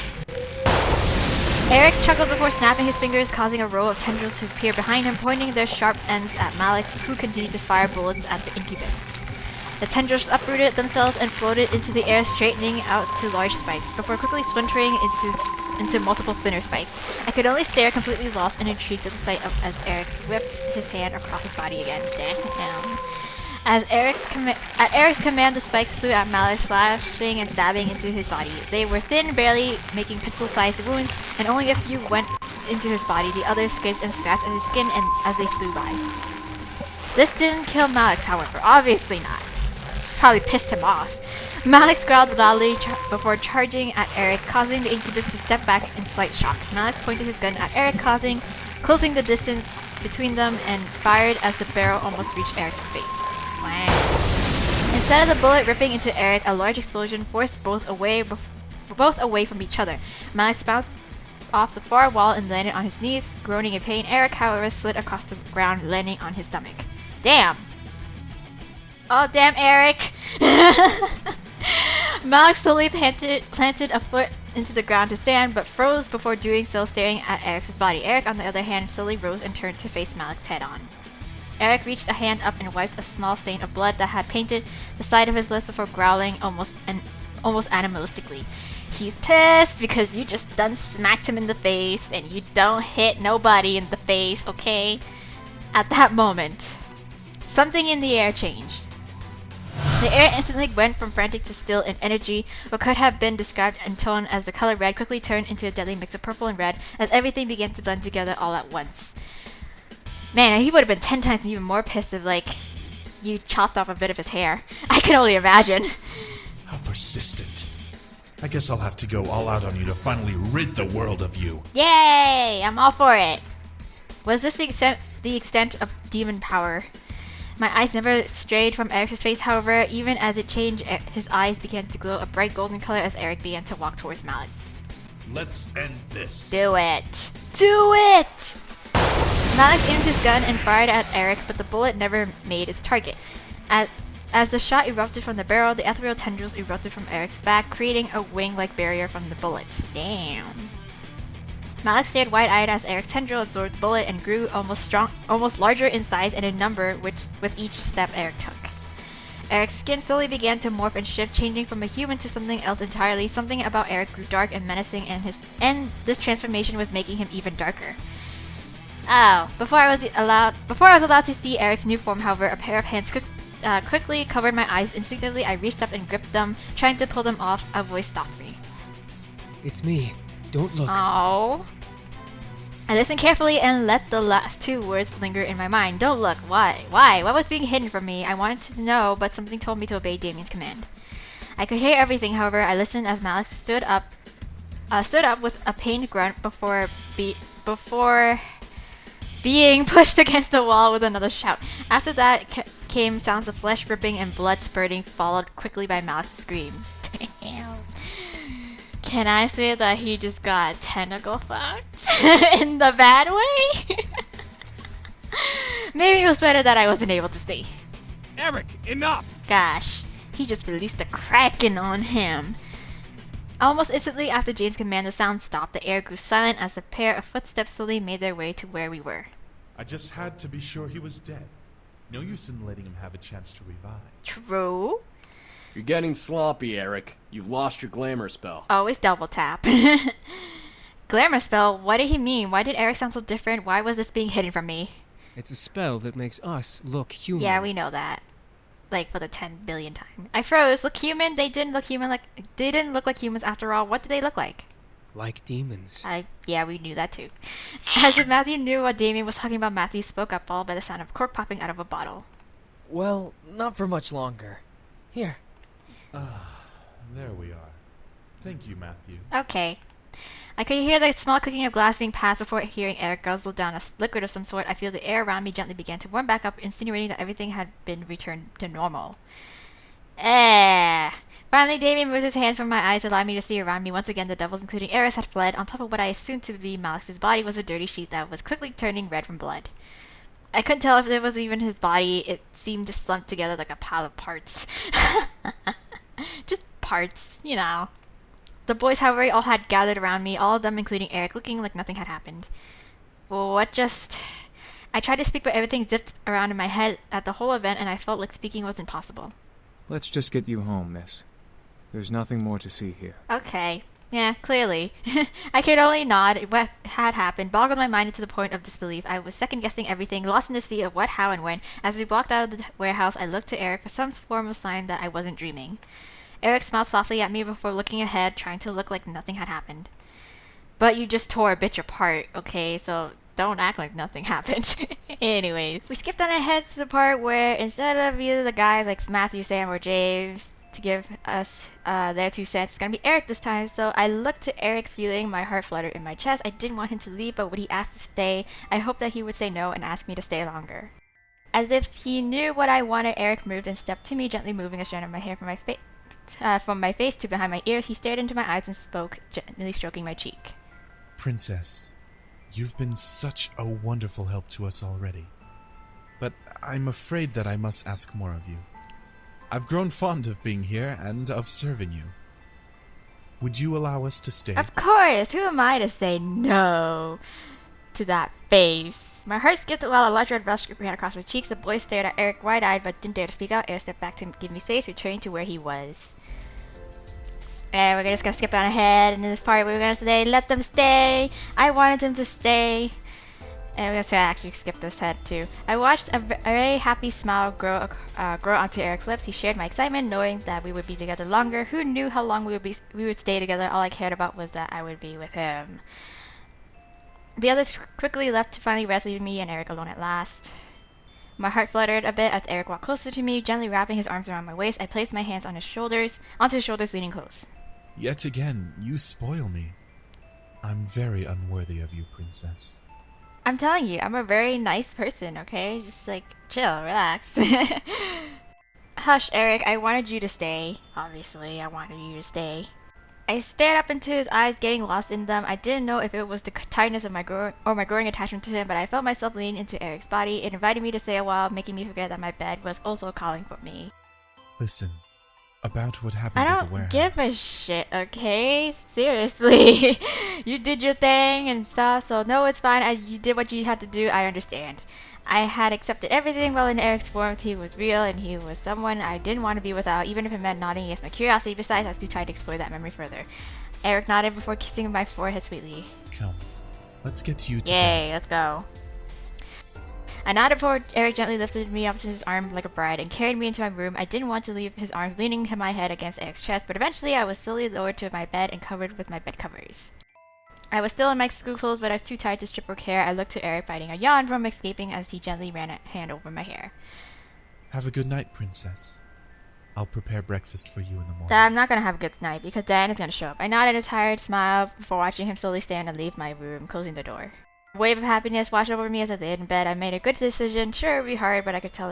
Erik chuckled before snapping his fingers, causing a row of tendrils to appear behind him, pointing their sharp ends at Malix, who continued to fire bullets at the incubus. The tendrils uprooted themselves and floated into the air, straightening out to large spikes, before quickly splintering into multiple thinner spikes. I could only stare, completely lost and intrigued at the sight of as Erik whipped his hand across his body again. Damn. At Erik's command, the spikes flew at Malix, slashing and stabbing into his body. They were thin, barely making pencil-sized wounds, and only a few went into his body. The others scraped and scratched at his skin as they flew by. This didn't kill Malix, however. Obviously not. Just probably pissed him off. Malix growled loudly before charging at Erik, causing the incubus to step back in slight shock. Malix pointed his gun at Erik, closing the distance between them, and fired as the barrel almost reached Erik's face. Wow. Instead of the bullet ripping into Erik, a large explosion forced both away from each other. Malix bounced off the far wall and landed on his knees, groaning in pain. Erik, however, slid across the ground, landing on his stomach. Damn! Oh, damn, Erik! Malik slowly planted a foot into the ground to stand, but froze before doing so, staring at Erik's body. Erik, on the other hand, slowly rose and turned to face Malik's head-on. Erik reached a hand up and wiped a small stain of blood that had painted the side of his lips before growling almost animalistically. He's pissed because you just done smacked him in the face, and you don't hit nobody in the face, okay? At that moment, something in the air changed. The air instantly went from frantic to still in energy. What could have been described in tone as the color red quickly turned into a deadly mix of purple and red as everything began to blend together all at once. Man, he would have been 10 times even more pissed if, like, you chopped off a bit of his hair. I can only imagine. How persistent. I guess I'll have to go all out on you to finally rid the world of you. Yay! I'm all for it. Was this the extent of demon power? My eyes never strayed from Erik's face, however, even as it changed, his eyes began to glow a bright golden color as Erik began to walk towards Malik. Let's end this. Do it! Do it! Malik aimed his gun and fired at Erik, but the bullet never made its target. As the shot erupted from the barrel, the ethereal tendrils erupted from Erik's back, creating a wing-like barrier from the bullet. Damn. Malik stared wide-eyed as Erik's tendril absorbed the bullet and grew almost larger in size and in number with each step Erik took. Erik's skin slowly began to morph and shift, changing from a human to something else entirely. Something about Erik grew dark and menacing, and this transformation was making him even darker. Oh, before I was allowed to see Erik's new form, however, a pair of hands quickly covered my eyes. Instinctively, I reached up and gripped them, trying to pull them off. A voice stopped me. It's me. Don't look. Oh. I listened carefully and let the last two words linger in my mind. Don't look. Why? Why? What was being hidden from me? I wanted to know, but something told me to obey Damien's command. I could hear everything, however. I listened as Malik stood up with a pained grunt before being pushed against the wall with another shout. After that came sounds of flesh ripping and blood spurting, followed quickly by Malik's screams. Damn. Can I say that he just got tentacle fucked? In the bad way? Maybe it was better that I wasn't able to see. Erik, enough! Gosh, he just released a kraken on him. Almost instantly after James' command, the sound stopped. The air grew silent as a pair of footsteps slowly made their way to where we were. I just had to be sure he was dead. No use in letting him have a chance to revive. True. You're getting sloppy, Erik. You've lost your glamour spell. Always double tap. Glamour spell? What did he mean? Why did Erik sound so different? Why was this being hidden from me? It's a spell that makes us look human. Yeah, we know that. Like for the 10 billion time. I froze. Look human? They didn't look like humans after all. What did they look like? Like demons. Yeah, we knew that too. As if Matthew knew what Damien was talking about, Matthew spoke up, followed by the sound of cork popping out of a bottle. Well, not for much longer. Here. There we are. Thank you, Matthew. Okay. I could hear the small clicking of glass being passed before hearing Erik guzzle down a liquid of some sort. I feel the air around me gently began to warm back up, insinuating that everything had been returned to normal. Finally, Damien moved his hands from my eyes to allow me to see around me. Once again, the devils, including Eris, had fled. On top of what I assumed to be Malik's body was a dirty sheet that was quickly turning red from blood. I couldn't tell if it was even his body. It seemed to slump together like a pile of parts. Just parts, you know. The boys, however, all had gathered around me, all of them including Erik, looking like nothing had happened. I tried to speak, but everything zipped around in my head at the whole event, and I felt like speaking was impossible. Let's just get you home, miss. There's nothing more to see here. Okay. Yeah, clearly. I could only nod. What had happened boggled my mind to the point of disbelief. I was second-guessing everything, lost in the sea of what, how, and when. As we walked out of the warehouse, I looked to Erik for some form of sign that I wasn't dreaming. Erik smiled softly at me before looking ahead, trying to look like nothing had happened. But you just tore a bitch apart, okay? So don't act like nothing happened. Anyways, we skipped on ahead to the part where instead of either the guys like Matthew, Sam, or James to give us their 2 cents, it's gonna be Erik this time. So I looked to Erik, feeling my heart flutter in my chest. I didn't want him to leave, but when he asked to stay, I hoped that he would say no and ask me to stay longer. As if he knew what I wanted, Erik moved and stepped to me, gently moving a strand of my hair from my face to behind my ears. He stared into my eyes and spoke, gently stroking my cheek. Princess, you've been such a wonderful help to us already. But I'm afraid that I must ask more of you. I've grown fond of being here and of serving you. Would you allow us to stay? Of course! Who am I to say no to that face? My heart skipped while a large red rush ran across my cheeks. The boy stared at Erik wide-eyed but didn't dare to speak out. Erik stepped back to give me space, returning to where he was. And we're just gonna skip on ahead. And in this part, we're gonna say, let them stay. I wanted them to stay. And we're gonna say I actually skipped this head too. I watched a very happy smile grow onto Erik's lips. He shared my excitement, knowing that we would be together longer. Who knew how long we would stay together? All I cared about was that I would be with him. The others quickly left to finally rest, leaving me and Erik alone at last. My heart fluttered a bit as Erik walked closer to me, gently wrapping his arms around my waist. I placed my hands onto his shoulders, leaning close. Yet again, you spoil me. I'm very unworthy of you, princess. I'm telling you, I'm a very nice person, okay? Just like, chill, relax. Hush, Erik, I wanted you to stay. Obviously, I wanted you to stay. I stared up into his eyes, getting lost in them. I didn't know if it was the tiredness of my growing attachment to him, but I felt myself leaning into Erik's body. It invited me to stay a while, making me forget that my bed was also calling for me. Listen, about what happened at the warehouse. I don't give a shit, okay? Seriously. You did your thing and stuff, so no, it's fine. You did what you had to do. I understand. I had accepted everything while in Erik's warmth. He was real, and he was someone I didn't want to be without, even if it meant nodding against my curiosity. Besides, I was too tired to explore that memory further. Erik nodded before kissing my forehead sweetly. Come, let's get you to Yay, bed. let's go. I nodded before Erik gently lifted me up to his arm like a bride and carried me into my room. I didn't want to leave his arms leaning my head against Erik's chest, but eventually I was slowly lowered to my bed and covered with my bed covers. I was still in my school clothes, but I was too tired to strip or care. I looked to Erik, fighting a yawn from escaping as he gently ran a hand over my hair. Have a good night, princess. I'll prepare breakfast for you in the morning. I'm not gonna have a good night because Diana's gonna show up. I nodded a tired smile before watching him slowly stand and leave my room, closing the door. A wave of happiness washed over me as I laid in bed. I made a good decision. Sure, it would be hard, but I could tell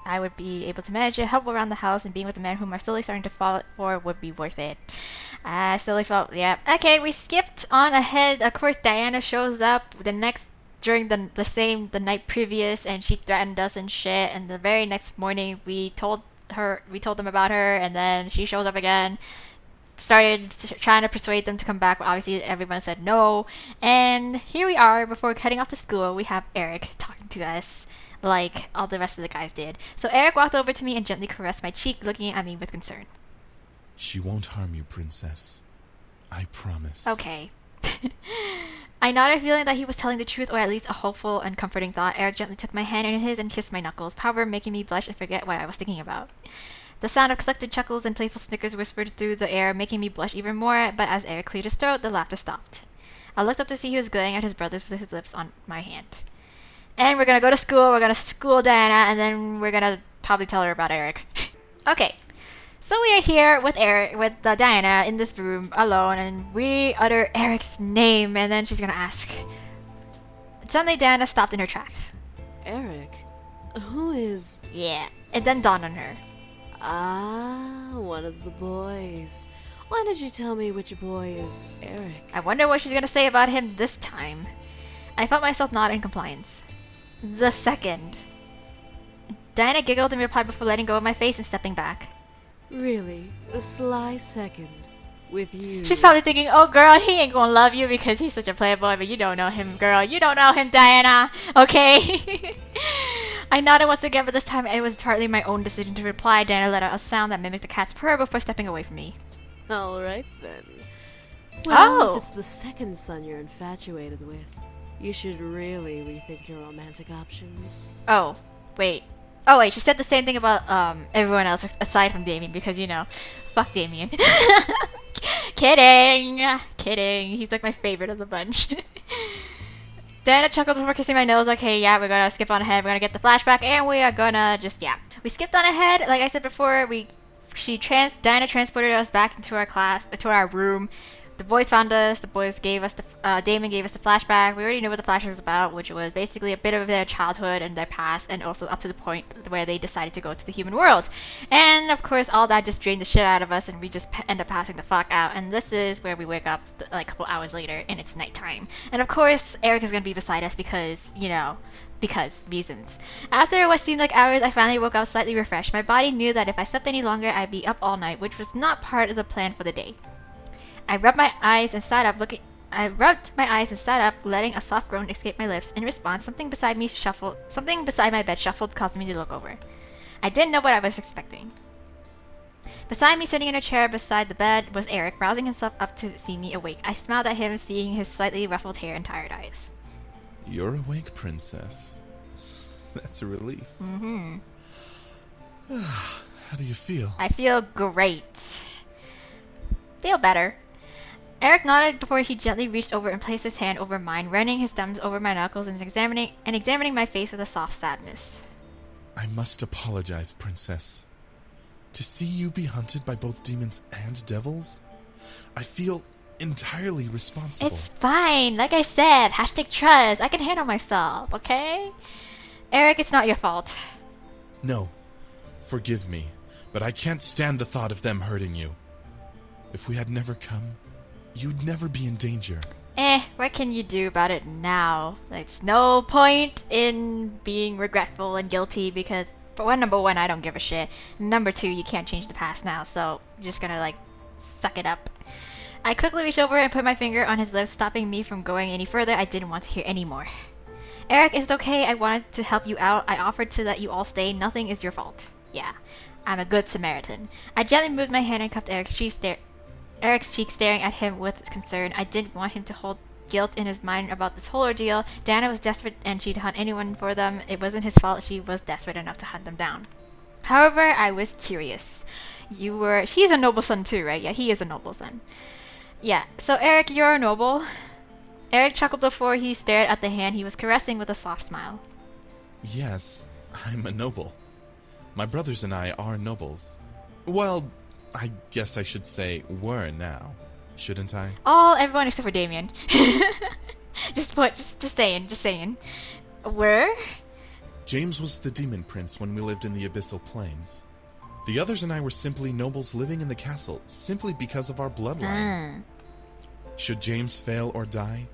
I would be able to manage it, help around the house, and being with the man whom I'm slowly starting to fall for would be worth it. I slowly felt, yeah. Okay, we skipped on ahead. Of course, Diana shows up during the night previous, and she threatened us and shit. And the very next morning, we told them about her, and then she shows up again. Started trying to persuade them to come back, but obviously everyone said no. And here we are, before heading off to school, we have Erik talking to us like all the rest of the guys did. So Erik walked over to me and gently caressed my cheek, looking at me with concern. She won't harm you, princess. I promise. Okay. I nodded, feeling that he was telling the truth, or at least a hopeful and comforting thought. Erik gently took my hand in his and kissed my knuckles, however making me blush and forget what I was thinking about. The sound of collected chuckles and playful snickers whispered through the air, making me blush even more, but as Erik cleared his throat, the laughter stopped. I looked up to see he was glaring at his brothers with his lips on my hand. And we're gonna go to school, we're gonna school Diana, and then we're gonna probably tell her about Erik. Okay, so we are here with Diana in this room alone, and we utter Erik's name, and then she's gonna ask. Suddenly Diana stopped in her tracks. Erik? Who is... Yeah, it then dawned on her. Ah, one of the boys. Why did you tell me which boy is Erik? I wonder what she's gonna say about him this time. I felt myself nod in compliance. The second. Diana giggled and replied before letting go of my face and stepping back. Really? The sly second? With you? She's probably thinking, oh girl, he ain't gonna love you because he's such a playboy, but you don't know him, girl. You don't know him, Diana. Okay? I nodded once again, but this time it was partly my own decision to reply. Diana let out a sound that mimicked a cat's purr before stepping away from me. Alright then. Well, Oh! if it's the second son you're infatuated with, you should really rethink your romantic options. Oh, wait, she said the same thing about everyone else aside from Damien, because, you know, fuck Damien. Kidding. He's like my favorite of the bunch. Diana chuckled before kissing my nose. Okay, yeah, we're gonna skip on ahead. We're gonna get the flashback, and we are gonna just, yeah. We skipped on ahead. Like I said before, Diana transported us back into our room. The boys found us. Damon gave us the flashback. We already knew what the flashback was about, which was basically a bit of their childhood and their past, and also up to the point where they decided to go to the human world. And of course, all that just drained the shit out of us, and we just end up passing the fuck out. And this is where we wake up like a couple hours later, and it's nighttime. And of course, Erik is gonna be beside us because, you know, because reasons. After what seemed like hours, I finally woke up slightly refreshed. My body knew that if I slept any longer, I'd be up all night, which was not part of the plan for the day. I rubbed my eyes and sat up, letting a soft groan escape my lips. In response, something beside my bed shuffled, causing me to look over. I didn't know what I was expecting. Beside me, sitting in a chair beside the bed, was Erik, rousing himself up to see me awake. I smiled at him, seeing his slightly ruffled hair and tired eyes. You're awake, princess. That's a relief. Mm-hmm. How do you feel? I feel great. Feel better. Erik nodded before he gently reached over and placed his hand over mine, running his thumbs over my knuckles and examining my face with a soft sadness. I must apologize, princess. To see you be hunted by both demons and devils, I feel entirely responsible. It's fine. Like I said, #trust. I can handle myself, okay? Erik, it's not your fault. No, forgive me, but I can't stand the thought of them hurting you. If we had never come, you'd never be in danger. What can you do about it now? There's no point in being regretful and guilty because, number one, I don't give a shit. Number two, you can't change the past now, so I'm just gonna, suck it up. I quickly reached over and put my finger on his lips, stopping me from going any further. I didn't want to hear any more. Erik, is it okay? I wanted to help you out. I offered to let you all stay. Nothing is your fault. Yeah, I'm a good Samaritan. I gently moved my hand and cupped Eric's cheek, staring at him with concern. I didn't want him to hold guilt in his mind about this whole ordeal. Diana was desperate and she'd hunt anyone for them. It wasn't his fault. She was desperate enough to hunt them down. However, I was curious. She's a noble son too, right? Yeah, he is a noble son. Yeah, so Erik, you're a noble. Erik chuckled before he stared at the hand he was caressing with a soft smile. Yes, I'm a noble. My brothers and I are nobles. Well, I guess I should say were now, shouldn't I? Everyone except for Damien. just saying. Were? James was the demon prince when we lived in the Abyssal Plains. The others and I were simply nobles living in the castle, simply because of our bloodline. Should James fail or die,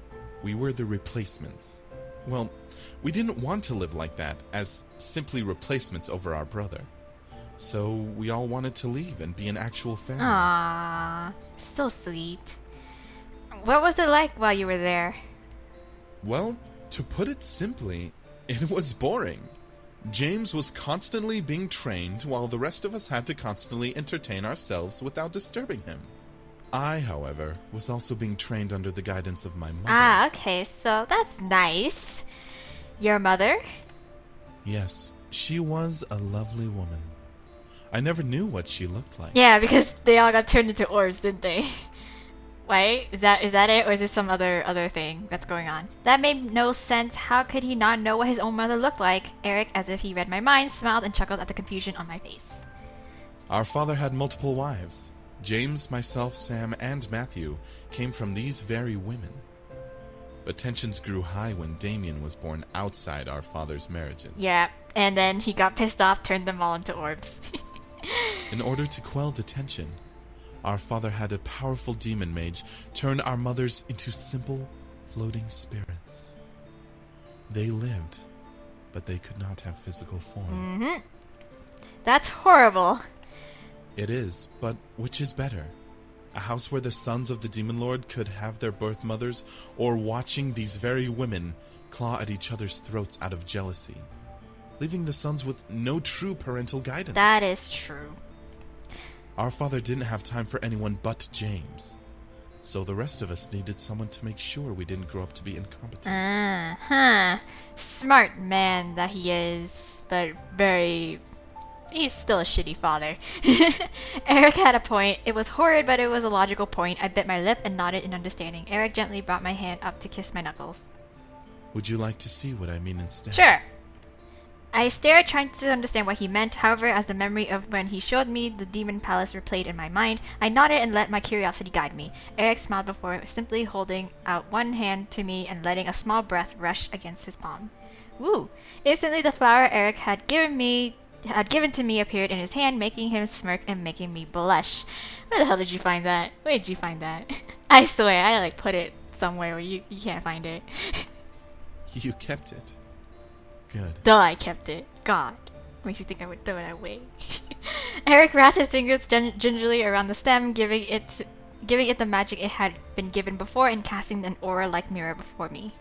we were the replacements. Well, we didn't want to live like that, as simply replacements over our brother. So we all wanted to leave and be an actual family. Aww, so sweet. What was it like while you were there? Well, to put it simply, it was boring. James was constantly being trained while the rest of us had to constantly entertain ourselves without disturbing him. I, however, was also being trained under the guidance of my mother. Okay, so that's nice. Your mother? Yes, she was a lovely woman. I never knew what she looked like. Yeah, because they all got turned into orbs, didn't they? Wait, is that it, or is it some other thing that's going on? That made no sense. How could he not know what his own mother looked like? Erik, as if he read my mind, smiled and chuckled at the confusion on my face. Our father had multiple wives. James, myself, Sam, and Matthew came from these very women. But tensions grew high when Damien was born outside our father's marriages. Yeah, and then he got pissed off, turned them all into orbs. In order to quell the tension, our father had a powerful demon mage turn our mothers into simple, floating spirits. They lived, but they could not have physical form. Mm-hmm. That's horrible. It is, but which is better? A house where the sons of the Demon Lord could have their birth mothers, or watching these very women claw at each other's throats out of jealousy, leaving the sons with no true parental guidance? That is true. Our father didn't have time for anyone but James, so the rest of us needed someone to make sure we didn't grow up to be incompetent. Smart man that he is, but he's still a shitty father. Erik had a point. It was horrid, but it was a logical point. I bit my lip and nodded in understanding. Erik gently brought my hand up to kiss my knuckles. Would you like to see what I mean instead? Sure. I stared, trying to understand what he meant. However, as the memory of when he showed me the demon palace replayed in my mind, I nodded and let my curiosity guide me. Erik smiled before simply holding out one hand to me and letting a small breath rush against his palm. Woo! Instantly, the flower Erik had given to me appeared in his hand, making him smirk and making me blush. Where the hell did you find that? Where did you find that? I swear, I put it somewhere where you can't find it. You kept it. good. Duh, I kept it. God. Makes you think I would throw it away. Erik wrapped his fingers gingerly around the stem, giving it the magic it had been given before, and casting an aura-like mirror before me.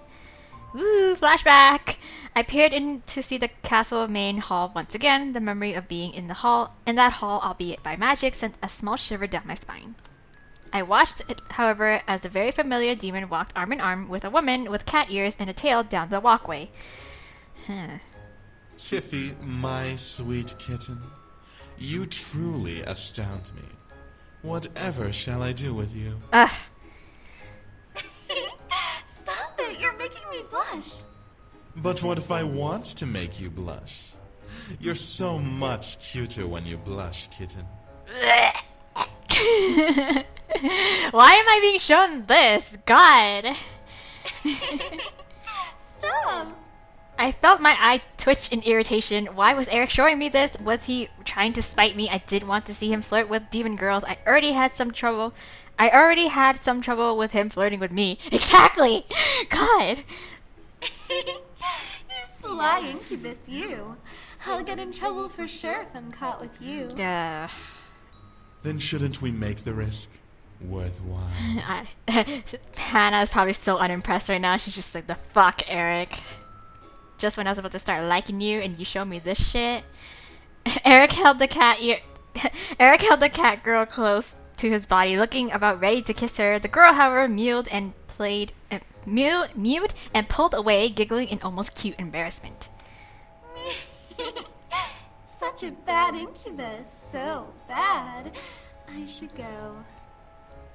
Woo! Flashback! I peered in to see the castle main hall once again. The memory of being in that hall, albeit by magic, sent a small shiver down my spine. I watched it, however, as the very familiar demon walked arm in arm with a woman with cat ears and a tail down the walkway. Tiffy, my sweet kitten, you truly astound me. Whatever shall I do with you? Ugh. Stop it, you're making me blush. But what if I want to make you blush? You're so much cuter when you blush, kitten. Why am I being shown this? God. Stop. I felt my eye twitch in irritation. Why was Erik showing me this? Was he trying to spite me? I didn't want to see him flirt with demon girls. I already had some trouble with him flirting with me. Exactly! God! You sly incubus, you. I'll get in trouble for sure if I'm caught with you. Then shouldn't we make the risk worthwhile? Hannah's probably so unimpressed right now. She's just like, the fuck, Erik. Just when I was about to start liking you and you showed me this shit. Erik held the cat girl close to his body, looking about ready to kiss her. The girl, however, mewed and pulled away, giggling in almost cute embarrassment. Such a bad incubus. So bad. I should go.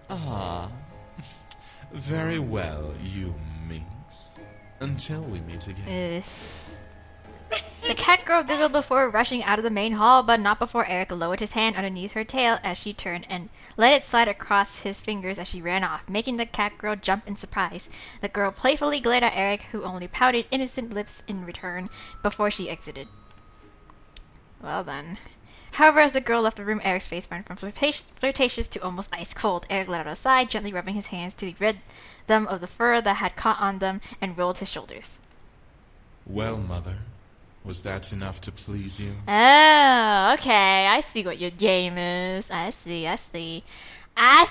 Ah, very well, you minx. Until we meet again. The cat girl giggled before rushing out of the main hall, but not before Erik lowered his hand underneath her tail as she turned and let it slide across his fingers as she ran off, making the cat girl jump in surprise. The girl playfully glared at Erik, who only pouted innocent lips in return before she exited. Well then. However, as the girl left the room, Erik's face went from flirtatious to almost ice cold. Erik let out a sigh, gently rubbing his hands to rid them of the fur that had caught on them, and rolled his shoulders. Well, mother, was that enough to please you? Oh, okay. I see what your game is. I see. I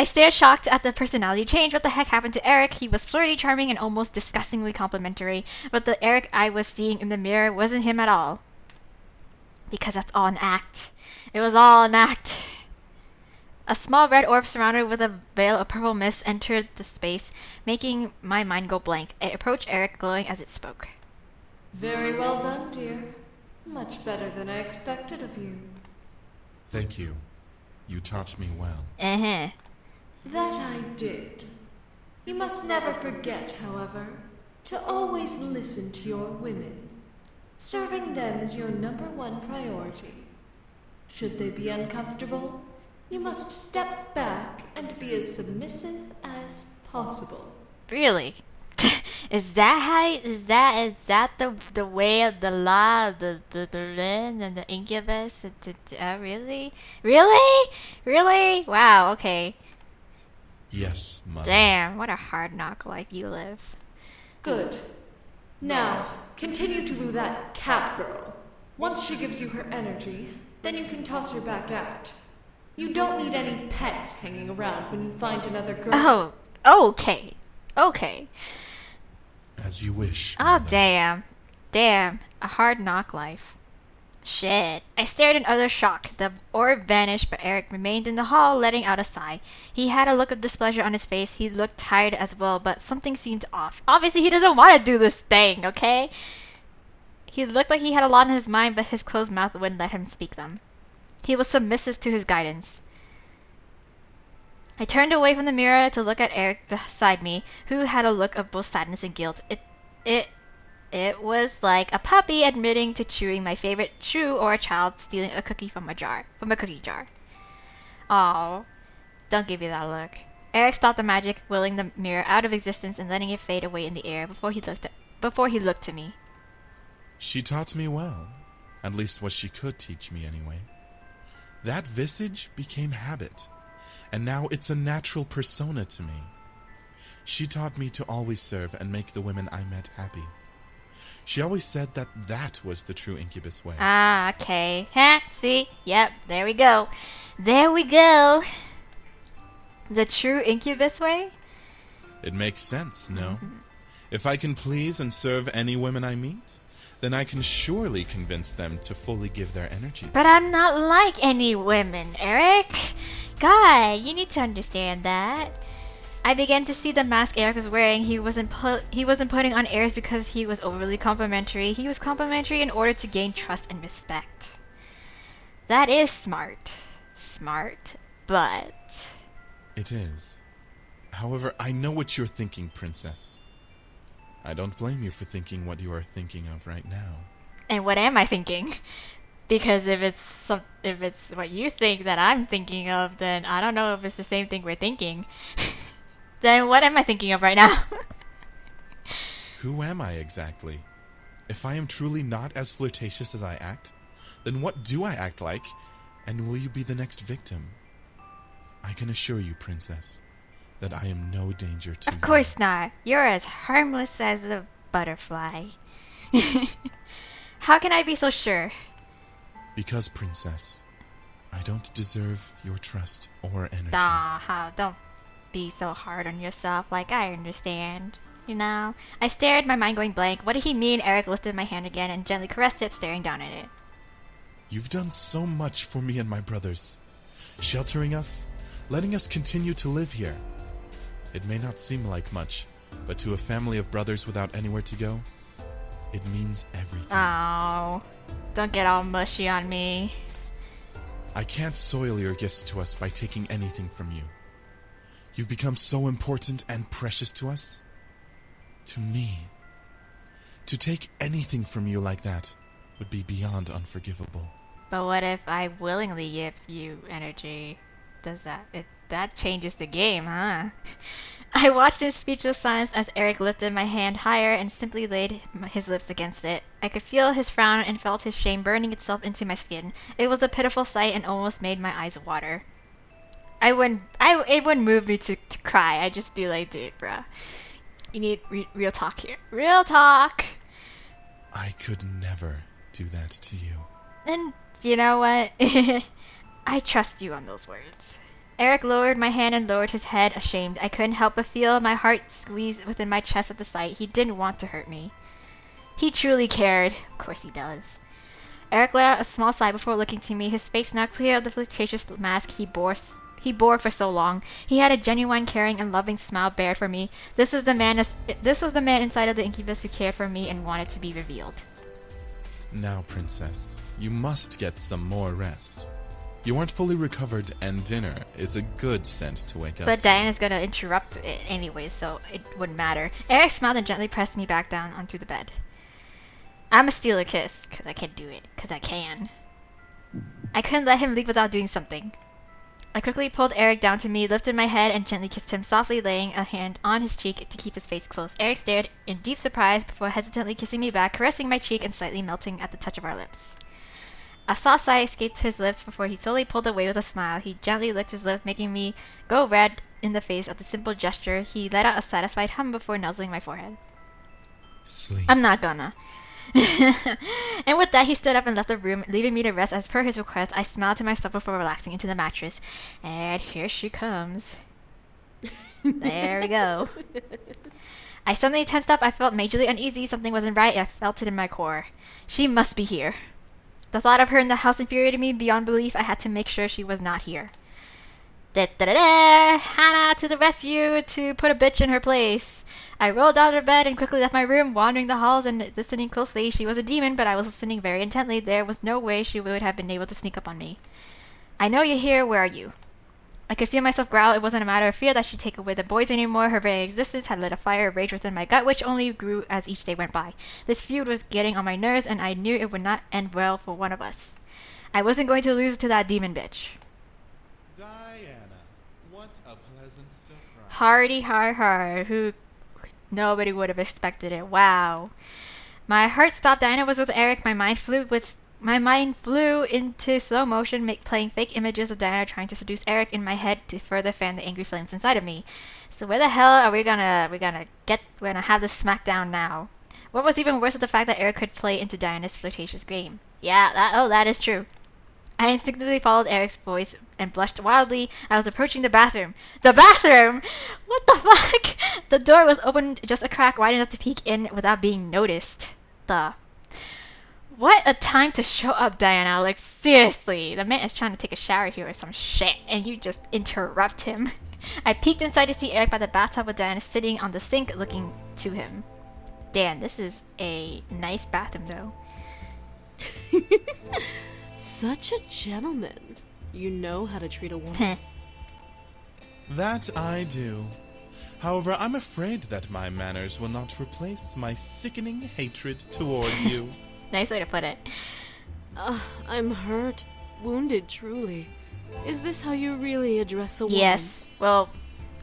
stared shocked at the personality change. What the heck happened to Erik? He was flirty, charming, and almost disgustingly complimentary. But the Erik I was seeing in the mirror wasn't him at all. Because that's all an act. It was all an act. A small red orb surrounded with a veil of purple mist entered the space, making my mind go blank. It approached Erik, glowing as it spoke. Very well done, dear. Much better than I expected of you. Thank you. You taught me well. That I did. You must never forget, however, to always listen to your women. Serving them is your #1 priority. Should they be uncomfortable, you must step back and be as submissive as possible. Really? Is that the way of the law of the Lin and the incubus? Really? Wow, okay. Yes, mother. Damn, what a hard knock life you live. Good. Now, continue to woo that cat girl. Once she gives you her energy, then you can toss her back out. You don't need any pets hanging around when you find another girl. Oh, okay. As you wish. Oh, mother. damn. A hard knock life. Shit. I stared in utter shock. The orb vanished, but Erik remained in the hall, letting out a sigh. He had a look of displeasure on his face. He looked tired as well, but something seemed off. Obviously, he doesn't want to do this thing, okay? He looked like he had a lot on his mind, but his closed mouth wouldn't let him speak them. He was submissive to his guidance. I turned away from the mirror to look at Erik beside me, who had a look of both sadness and guilt. It was like a puppy admitting to chewing my favorite chew, or a child stealing a cookie from a cookie jar. Aw, don't give me that look. Erik stopped the magic, willing the mirror out of existence and letting it fade away in the air before he looked to me. She taught me well. At least what she could teach me anyway. That visage became habit, and now it's a natural persona to me. She taught me to always serve and make the women I met happy. She always said that that was the true incubus way. Ah, okay. See? Yep, there we go. There we go. The true incubus way? It makes sense, no? If I can please and serve any women I meet, then I can surely convince them to fully give their energy. But I'm not like any women, Erik. Guy, you need to understand that. I began to see the mask Erik was wearing. He wasn't putting on airs because he was overly complimentary. He was complimentary in order to gain trust and respect. That is smart. Smart, but... It is. However, I know what you're thinking, Princess. I don't blame you for thinking what you are thinking of right now. And what am I thinking? Because if it's what you think that I'm thinking of, then I don't know if it's the same thing we're thinking. Then what am I thinking of right now? Who am I exactly? If I am truly not as flirtatious as I act, then what do I act like? And will you be the next victim? I can assure you, Princess, that I am no danger to you. Of course not. You're as harmless as a butterfly. How can I be so sure? Because, Princess, I don't deserve your trust or energy. Don't be so hard on yourself. Like, I understand. You know? I stared, my mind going blank. What did he mean? Erik lifted my hand again and gently caressed it, staring down at it. You've done so much for me and my brothers. Sheltering us, letting us continue to live here. It may not seem like much, but to a family of brothers without anywhere to go, it means everything. Oh, don't get all mushy on me. I can't soil your gifts to us by taking anything from you. You've become so important and precious to us. To me. To take anything from you like that would be beyond unforgivable. But what if I willingly give you energy? That changes the game, huh? I watched in speechless silence as Erik lifted my hand higher and simply laid his lips against it. I could feel his frown and felt his shame burning itself into my skin. It was a pitiful sight and almost made my eyes water. It wouldn't move me to cry. I'd just be like, dude, bruh. You need real talk here. Real talk! I could never do that to you. And you know what? I trust you on those words. Erik lowered my hand and lowered his head, ashamed. I couldn't help but feel my heart squeeze within my chest at the sight. He didn't want to hurt me. He truly cared. Of course he does. Erik let out a small sigh before looking to me, his face not clear of the flirtatious mask he bore for so long. He had a genuine, caring, and loving smile bared for me. This was the man inside of the incubus who cared for me and wanted to be revealed. Now, Princess, you must get some more rest. You aren't fully recovered, and dinner is a good scent to wake up But to. Diana's gonna interrupt it anyway, so it wouldn't matter. Erik smiled and gently pressed me back down onto the bed. I'ma steal a kiss, because I can't do it, because I can. I couldn't let him leave without doing something. I quickly pulled Erik down to me, lifted my head, and gently kissed him, softly laying a hand on his cheek to keep his face close. Erik stared in deep surprise before hesitantly kissing me back, caressing my cheek and slightly melting at the touch of our lips. A soft sigh escaped his lips before he slowly pulled away with a smile. He gently licked his lips, making me go red in the face at the simple gesture. He let out a satisfied hum before nuzzling my forehead. Sleep. I'm not gonna. And with that, he stood up and left the room, leaving me to rest as per his request. I smiled to myself before relaxing into the mattress. And here she comes. There we go. I suddenly tensed up. I felt majorly uneasy. Something wasn't right. I felt it in my core. She must be here. The thought of her in the house infuriated me beyond belief. I had to make sure she was not here. Da-da-da-da! Hannah to the rescue to put a bitch in her place. I rolled out of bed and quickly left my room, wandering the halls and listening closely. She was a demon, but I was listening very intently. There was no way she would have been able to sneak up on me. I know you're here. Where are you? I could feel myself growl. It wasn't a matter of fear that she'd take away the boys anymore. Her very existence had lit a fire of rage within my gut, which only grew as each day went by. This feud was getting on my nerves, and I knew it would not end well for one of us. I wasn't going to lose to that demon bitch. Diana, what a pleasant surprise. Hardy har. Who nobody would have expected it. Wow. My heart stopped. Diana was with Erik. My mind flew with My mind flew into slow motion, playing fake images of Diana trying to seduce Erik in my head to further fan the angry flames inside of me. So where the hell are we're gonna have this smackdown now? What was even worse was the fact that Erik could play into Diana's flirtatious game. Yeah, that is true. I instinctively followed Erik's voice and blushed wildly. I was approaching the bathroom. The bathroom! What the fuck? The door was open just a crack wide enough to peek in without being noticed. What a time to show up, Diana. Like, seriously. The man is trying to take a shower here or some shit, and you just interrupt him. I peeked inside to see Erik by the bathtub with Diana sitting on the sink looking to him. Damn, this is a nice bathroom, though. Such a gentleman. You know how to treat a woman. That I do. However, I'm afraid that my manners will not replace my sickening hatred towards you. Nice way to put it. I'm hurt. Wounded, truly. Is this how you really address a woman? Yes. Well,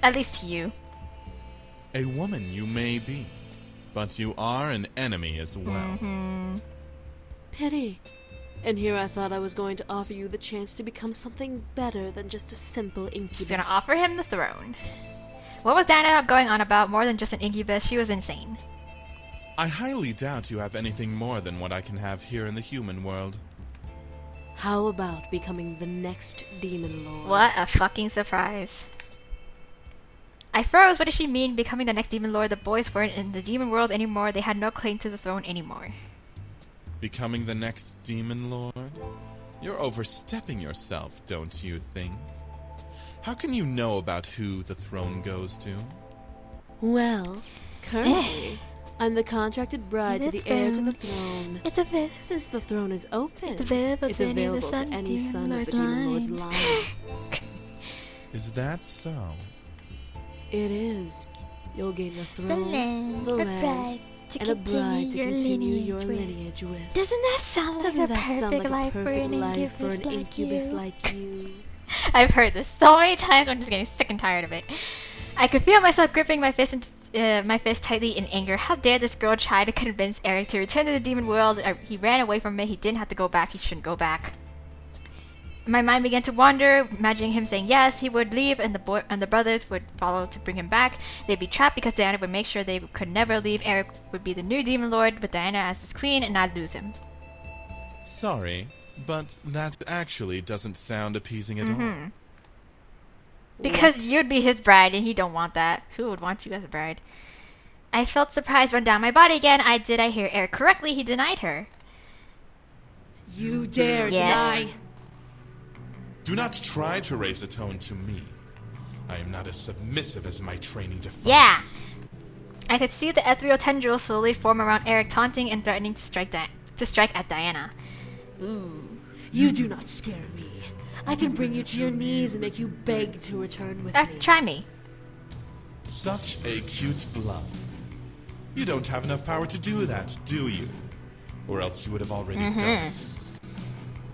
at least to you. A woman you may be, but you are an enemy as well. Pity. And here I thought I was going to offer you the chance to become something better than just a simple incubus. She's gonna offer him the throne. What was Diana going on about? More than just an incubus, she was insane. I highly doubt you have anything more than what I can have here in the human world. How about becoming the next demon lord? What a fucking surprise. I froze. What does she mean, becoming the next demon lord? The boys weren't in the demon world anymore. They had no claim to the throne anymore. Becoming the next demon lord? You're overstepping yourself, don't you think? How can you know about who the throne goes to? Well, currently, I'm the contracted bride to the heir to the throne. It's a Since the throne is open, it's available to any son of the demon lord's line. Is that so? It is. You'll gain the throne, land, the a land, bride to and a bride to continue your with. lineage with. Doesn't that sound like a perfect life for an incubus like you? I've heard this so many times. I'm just getting sick and tired of it. I could feel myself gripping my fist tightly in anger. How dare this girl try to convince Erik to return to the demon world? He ran away from it. He didn't have to go back. He shouldn't go back. My mind began to wander, imagining him saying yes, he would leave, and the brothers would follow to bring him back. They'd be trapped because Diana would make sure they could never leave. Erik would be the new demon lord with Diana as his queen, and I'd lose him. Sorry, but that actually doesn't sound appeasing at all. Because you'd be his bride, and he don't want that. Who would want you as a bride? I felt surprise run down my body again. Did I hear Erik correctly? He denied her. You dare deny? Do not try to raise a tone to me. I am not as submissive as my training defines. Yeah. I could see the ethereal tendrils slowly form around Erik, taunting and threatening to strike at Diana. Ooh. You do not scare me. I can bring you to your knees and make you beg to return with me. Try me. Such a cute bluff. You don't have enough power to do that, do you? Or else you would have already done it.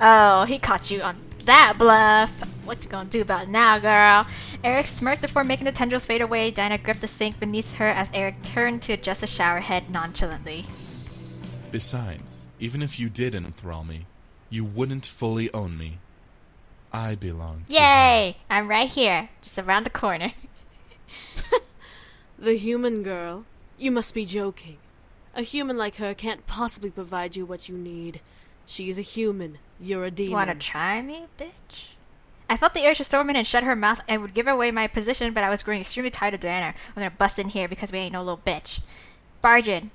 Oh, he caught you on that bluff. What you gonna do about it now, girl? Erik smirked before making the tendrils fade away. Diana gripped the sink beneath her as Erik turned to adjust the shower head nonchalantly. Besides, even if you did enthrall me, you wouldn't fully own me. I belong to Yay! I'm right here, just around the corner. The human girl? You must be joking. A human like her can't possibly provide you what you need. She's a human. You're a demon. Wanna try me, bitch? I felt the urge to storm in and shut her mouth and would give away my position, but I was growing extremely tired of Diana. I'm gonna bust in here because we ain't no little bitch. Barge in.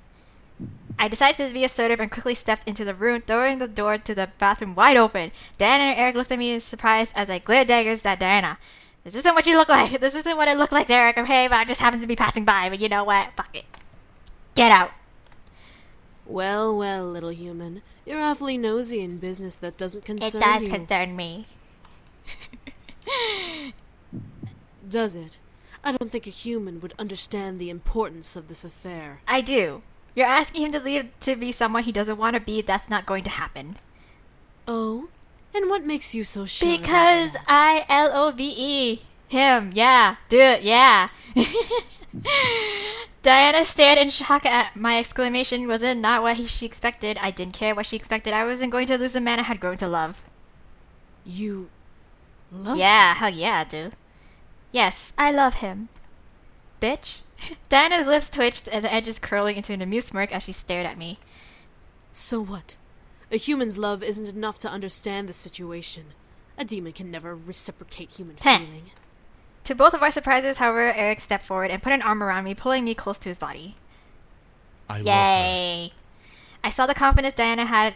I decided to be assertive and quickly stepped into the room, throwing the door to the bathroom wide open. Diana and Erik looked at me in surprise as I glared daggers at Diana. This isn't what you look like. This isn't what it looks like, Erik. Okay, but I just happened to be passing by. But you know what? Fuck it. Get out. Well, well, little human. You're awfully nosy in business that doesn't concern you. It does concern me. Does it? I don't think a human would understand the importance of this affair. I do. You're asking him to leave to be someone he doesn't want to be. That's not going to happen. Oh? And what makes you so sure? Because I LOVE him. Yeah. Do it. Yeah. Diana stared in shock at my exclamation. Was it not what she expected? I didn't care what she expected. I wasn't going to lose the man I had grown to love. You love Yeah, him? hell yeah, dude. Yes, I love him. Bitch. Diana's lips twitched and the edges curling into an amused smirk as she stared at me. So what? A human's love isn't enough to understand the situation. A demon can never reciprocate human feeling. To both of our surprises, however, Erik stepped forward and put an arm around me, pulling me close to his body. I love Yay! I saw the confidence Diana had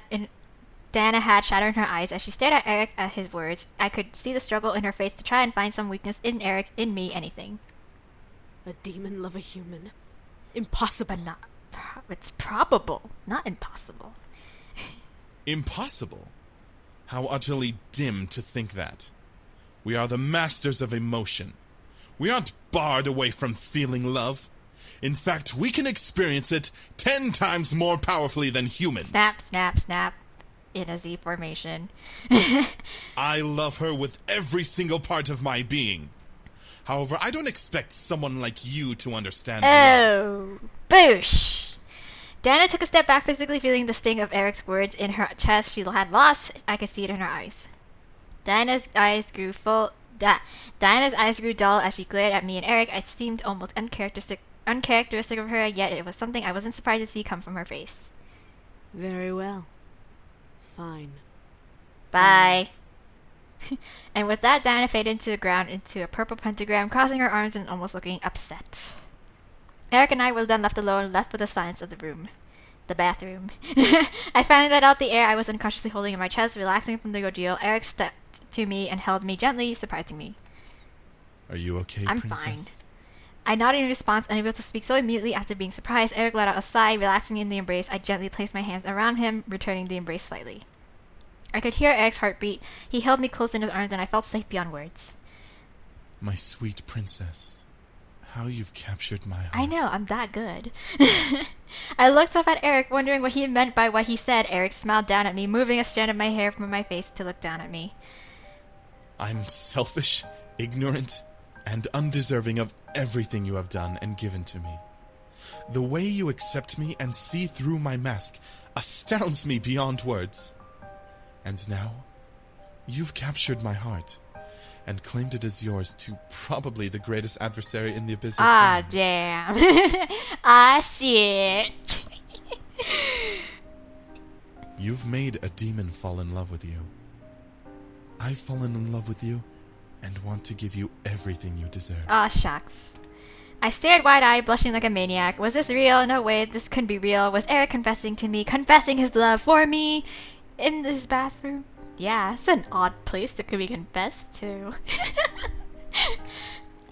shadow in her eyes as she stared at Erik at his words. I could see the struggle in her face to try and find some weakness in Erik, in me, anything. A demon love a human? Impossible. But not... it's probable, not impossible. Impossible? How utterly dim to think that. We are the masters of emotion. We aren't barred away from feeling love. In fact, we can experience it 10 times more powerfully than humans. Snap, snap, snap. In a Z formation. I love her with every single part of my being. However, I don't expect someone like you to understand love. Oh, boosh! Diana took a step back, physically feeling the sting of Erik's words in her chest she had lost. I could see it in her eyes. Diana's eyes grew dull as she glared at me and Erik. I seemed almost uncharacteristic of her, yet it was something I wasn't surprised to see come from her face. Very well. Fine. Bye. And with that, Diana faded into the ground into a purple pentagram, crossing her arms and almost looking upset. Erik and I were then left alone, left with the silence of the room. The bathroom. I finally let out the air I was unconsciously holding in my chest, relaxing from the ordeal. Erik stepped to me and held me gently, surprising me. Are you okay, I'm princess? fine. I nodded in response, unable to speak so immediately after being surprised. Erik let out a sigh, relaxing in the embrace. I gently placed my hands around him, returning the embrace slightly. I could hear Erik's heartbeat. He held me close in his arms, and I felt safe beyond words. My sweet princess, how you've captured my heart. I know, I'm that good. I looked up at Erik, wondering what he meant by what he said. Erik smiled down at me, moving a strand of my hair from my face to look down at me. I'm selfish, ignorant, and undeserving of everything you have done and given to me. The way you accept me and see through my mask astounds me beyond words. And now, you've captured my heart and claimed it as yours to probably the greatest adversary in the abyss. Ah, damn. Ah, shit. You've made a demon fall in love with you. I've fallen in love with you and want to give you everything you deserve. Ah, shucks. I stared wide-eyed, blushing like a maniac. Was this real? No way, this couldn't be real. Was Erik confessing to me, confessing his love for me in this bathroom? Yeah, it's an odd place that could be confessed to.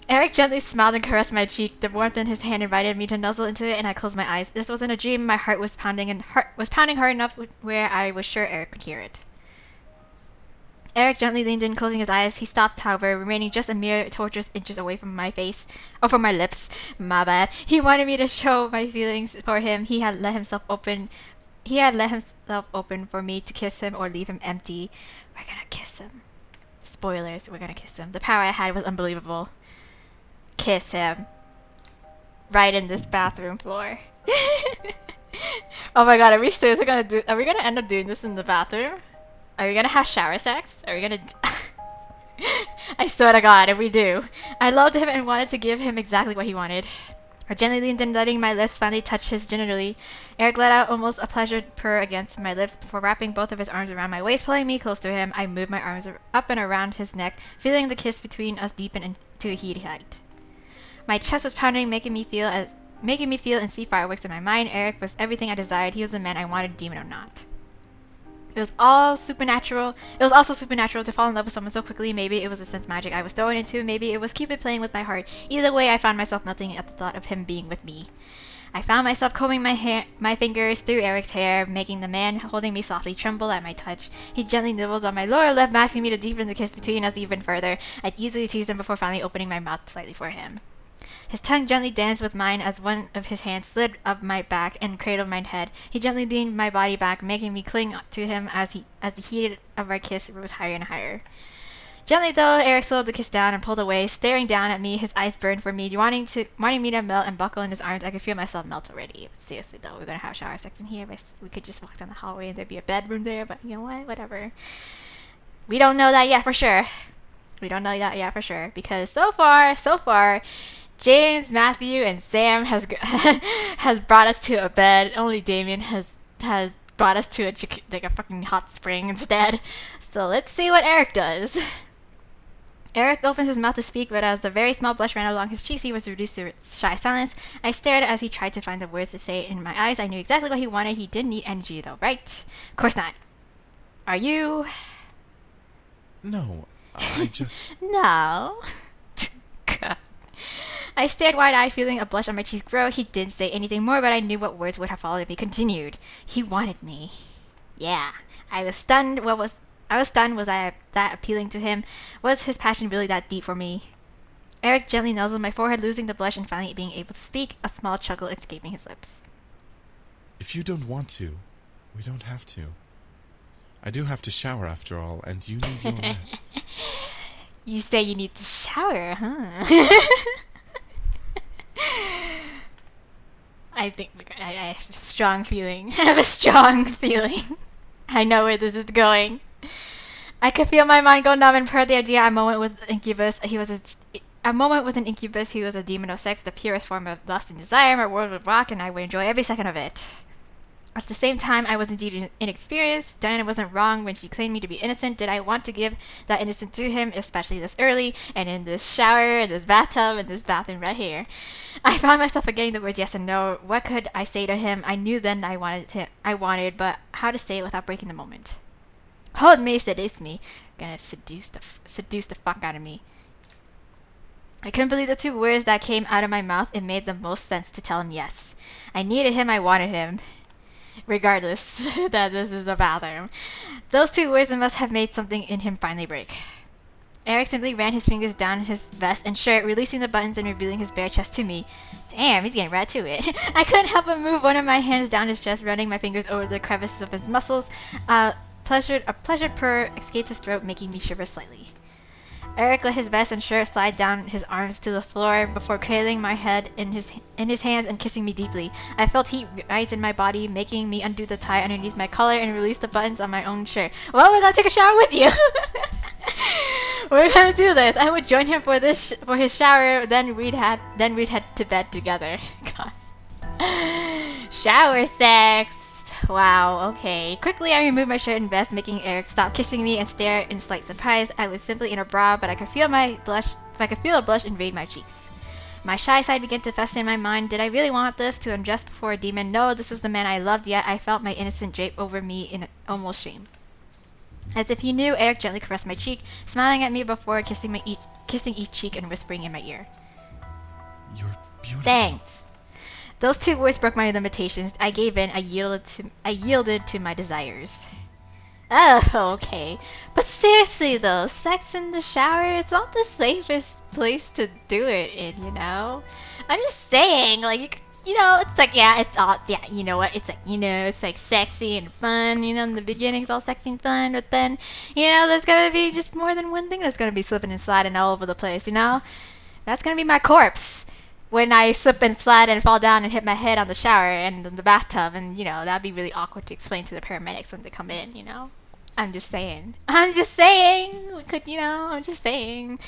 Erik gently smiled and caressed my cheek. The warmth in his hand invited me to nuzzle into it, and I closed my eyes. This wasn't a dream. My heart was pounding hard enough where I was sure Erik could hear it. Erik gently leaned in, closing his eyes. He stopped, however, remaining just a mere torturous inches away from my face. Or from my lips. My bad. He wanted me to show my feelings for him. He had let himself open for me to kiss him or leave him empty. We're gonna kiss him. Spoilers, we're gonna kiss him. The power I had was unbelievable. Kiss him. Right in this bathroom floor. Oh my god, are we gonna end up doing this in the bathroom? Are we gonna have shower sex? Are we gonna... I swear to god, if we do. I loved him and wanted to give him exactly what he wanted. I gently leaned in, letting my lips finally touch his genitally. Erik let out almost a pleasured purr against my lips before wrapping both of his arms around my waist, pulling me close to him. I moved my arms up and around his neck, feeling the kiss between us deepen into a heat height. My chest was pounding, making me feel and see fireworks in my mind. Erik was everything I desired. He was the man I wanted, demon or not. It was also supernatural to fall in love with someone so quickly. Maybe it was a sense magic I was thrown into. Maybe it was Cupid playing with my heart. Either way, I found myself melting at the thought of him being with me. I found myself combing my fingers through Erik's hair, making the man holding me softly tremble at my touch. He gently nibbled on my lower lip, asking me to deepen the kiss between us even further. I'd easily teased him before finally opening my mouth slightly for him. His tongue gently danced with mine as one of his hands slid up my back and cradled my head. He gently leaned my body back, making me cling to him as the heat of our kiss rose higher and higher. Gently though, Erik slowed the kiss down and pulled away, staring down at me, his eyes burned for me, wanting me to melt and buckle in his arms. I could feel myself melt already. Seriously though, we're gonna have shower sex in here. We could just walk down the hallway and there'd be a bedroom there, but you know what? Whatever. We don't know that yet for sure. We don't know that yet for sure. Because so far, James, Matthew, and Sam has brought us to a bed. Only Damien has brought us to a fucking hot spring instead. So let's see what Erik does. Erik opens his mouth to speak, but as a very small blush ran along his cheeks, he was reduced to shy silence. I stared as he tried to find the words to say. In my eyes, I knew exactly what he wanted. He didn't need energy, though, right? Of course not. Are you? No, I just... No. God. I stared wide-eyed, feeling a blush on my cheeks grow. He didn't say anything more, but I knew what words would have followed if he continued. He wanted me. Yeah. I was stunned. Was I that appealing to him? Was his passion really that deep for me? Erik gently nuzzled my forehead, losing the blush and finally being able to speak, a small chuckle escaping his lips. If you don't want to, we don't have to. I do have to shower after all, and you need your rest. You say you need to shower, huh? I think I have a strong feeling. I have a strong feeling. I know where this is going. I could feel my mind go numb and per the idea a moment with an incubus. He was a demon of sex, the purest form of lust and desire. My world would rock, and I would enjoy every second of it. At the same time, I was indeed inexperienced. Diana wasn't wrong when she claimed me to be innocent. Did I want to give that innocence to him, especially this early, and in this shower, in this bathtub, in this bathroom right here? I found myself forgetting the words yes and no. What could I say to him? I knew then I wanted, but how to say it without breaking the moment? Hold me, seduce me. Gonna seduce the fuck out of me. I couldn't believe the two words that came out of my mouth. It made the most sense to tell him yes. I needed him, I wanted him. Regardless that this is the bathroom. Those two words must have made something in him finally break. Erik simply ran his fingers down his vest and shirt, releasing the buttons and revealing his bare chest to me. Damn, he's getting right to it. I couldn't help but move one of my hands down his chest, running my fingers over the crevices of his muscles. A pleasured purr escaped his throat, making me shiver slightly. Erik let his vest and shirt slide down his arms to the floor before cradling my head in his hands and kissing me deeply. I felt heat rise in my body, making me undo the tie underneath my collar and release the buttons on my own shirt. Well, we're gonna take a shower with you. We're gonna do this. I would join him for his shower. Then we'd head to bed together. God. Shower sex. Wow, okay. Quickly, I removed my shirt and vest, making Erik stop kissing me and stare in slight surprise. I was simply in a bra, but I could feel a blush invade my cheeks. My shy side began to fester in my mind. Did I really want this? To undress before a demon? No, this was the man I loved, yet I felt my innocence drape over me in almost shame. As if he knew, Erik gently caressed my cheek, smiling at me before kissing each cheek and whispering in my ear. You're beautiful. Thanks. Those two words broke my limitations. I gave in. I yielded to my desires. Oh, okay. But seriously though, sex in the shower, it's not the safest place to do it in, you know? I'm just saying, like, you know, it's like, yeah, it's all, yeah, you know what? It's like, you know, it's like sexy and fun, you know, in the beginning it's all sexy and fun, but then, you know, there's gonna be just more than one thing that's gonna be slipping and sliding all over the place, you know? That's gonna be my corpse. When I slip and slide and fall down and hit my head on the shower and in the bathtub, and, you know, that'd be really awkward to explain to the paramedics when they come in, you know? I'm just saying. We could, you know, I'm just saying.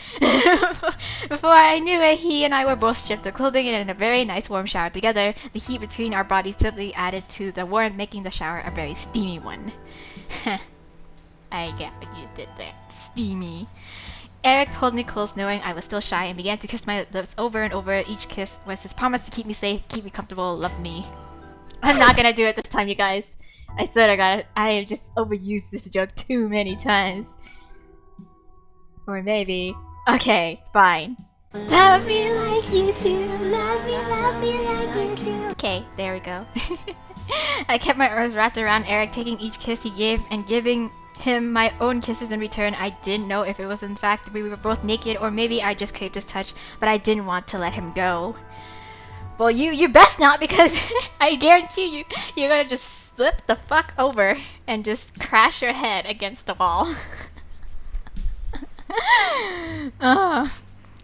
Before I knew it, he and I were both stripped of clothing and in a very nice warm shower together. The heat between our bodies simply added to the warmth, making the shower a very steamy one. I get what you did there. Steamy. Erik pulled me close, knowing I was still shy, and began to kiss my lips over and over. Each kiss was his promise to keep me safe, keep me comfortable, love me. I'm not gonna do it this time, you guys. I swear to God, I have just overused this joke too many times. Or maybe. Okay, fine. Love me like you do. Love me like you do. Okay, there we go. I kept my arms wrapped around Erik, taking each kiss he gave and giving him my own kisses in return. I didn't know if it was in fact we were both naked or maybe I just craved his touch, but I didn't want to let him go. Well, you best not, because I guarantee you're gonna just slip the fuck over and just crash your head against the wall.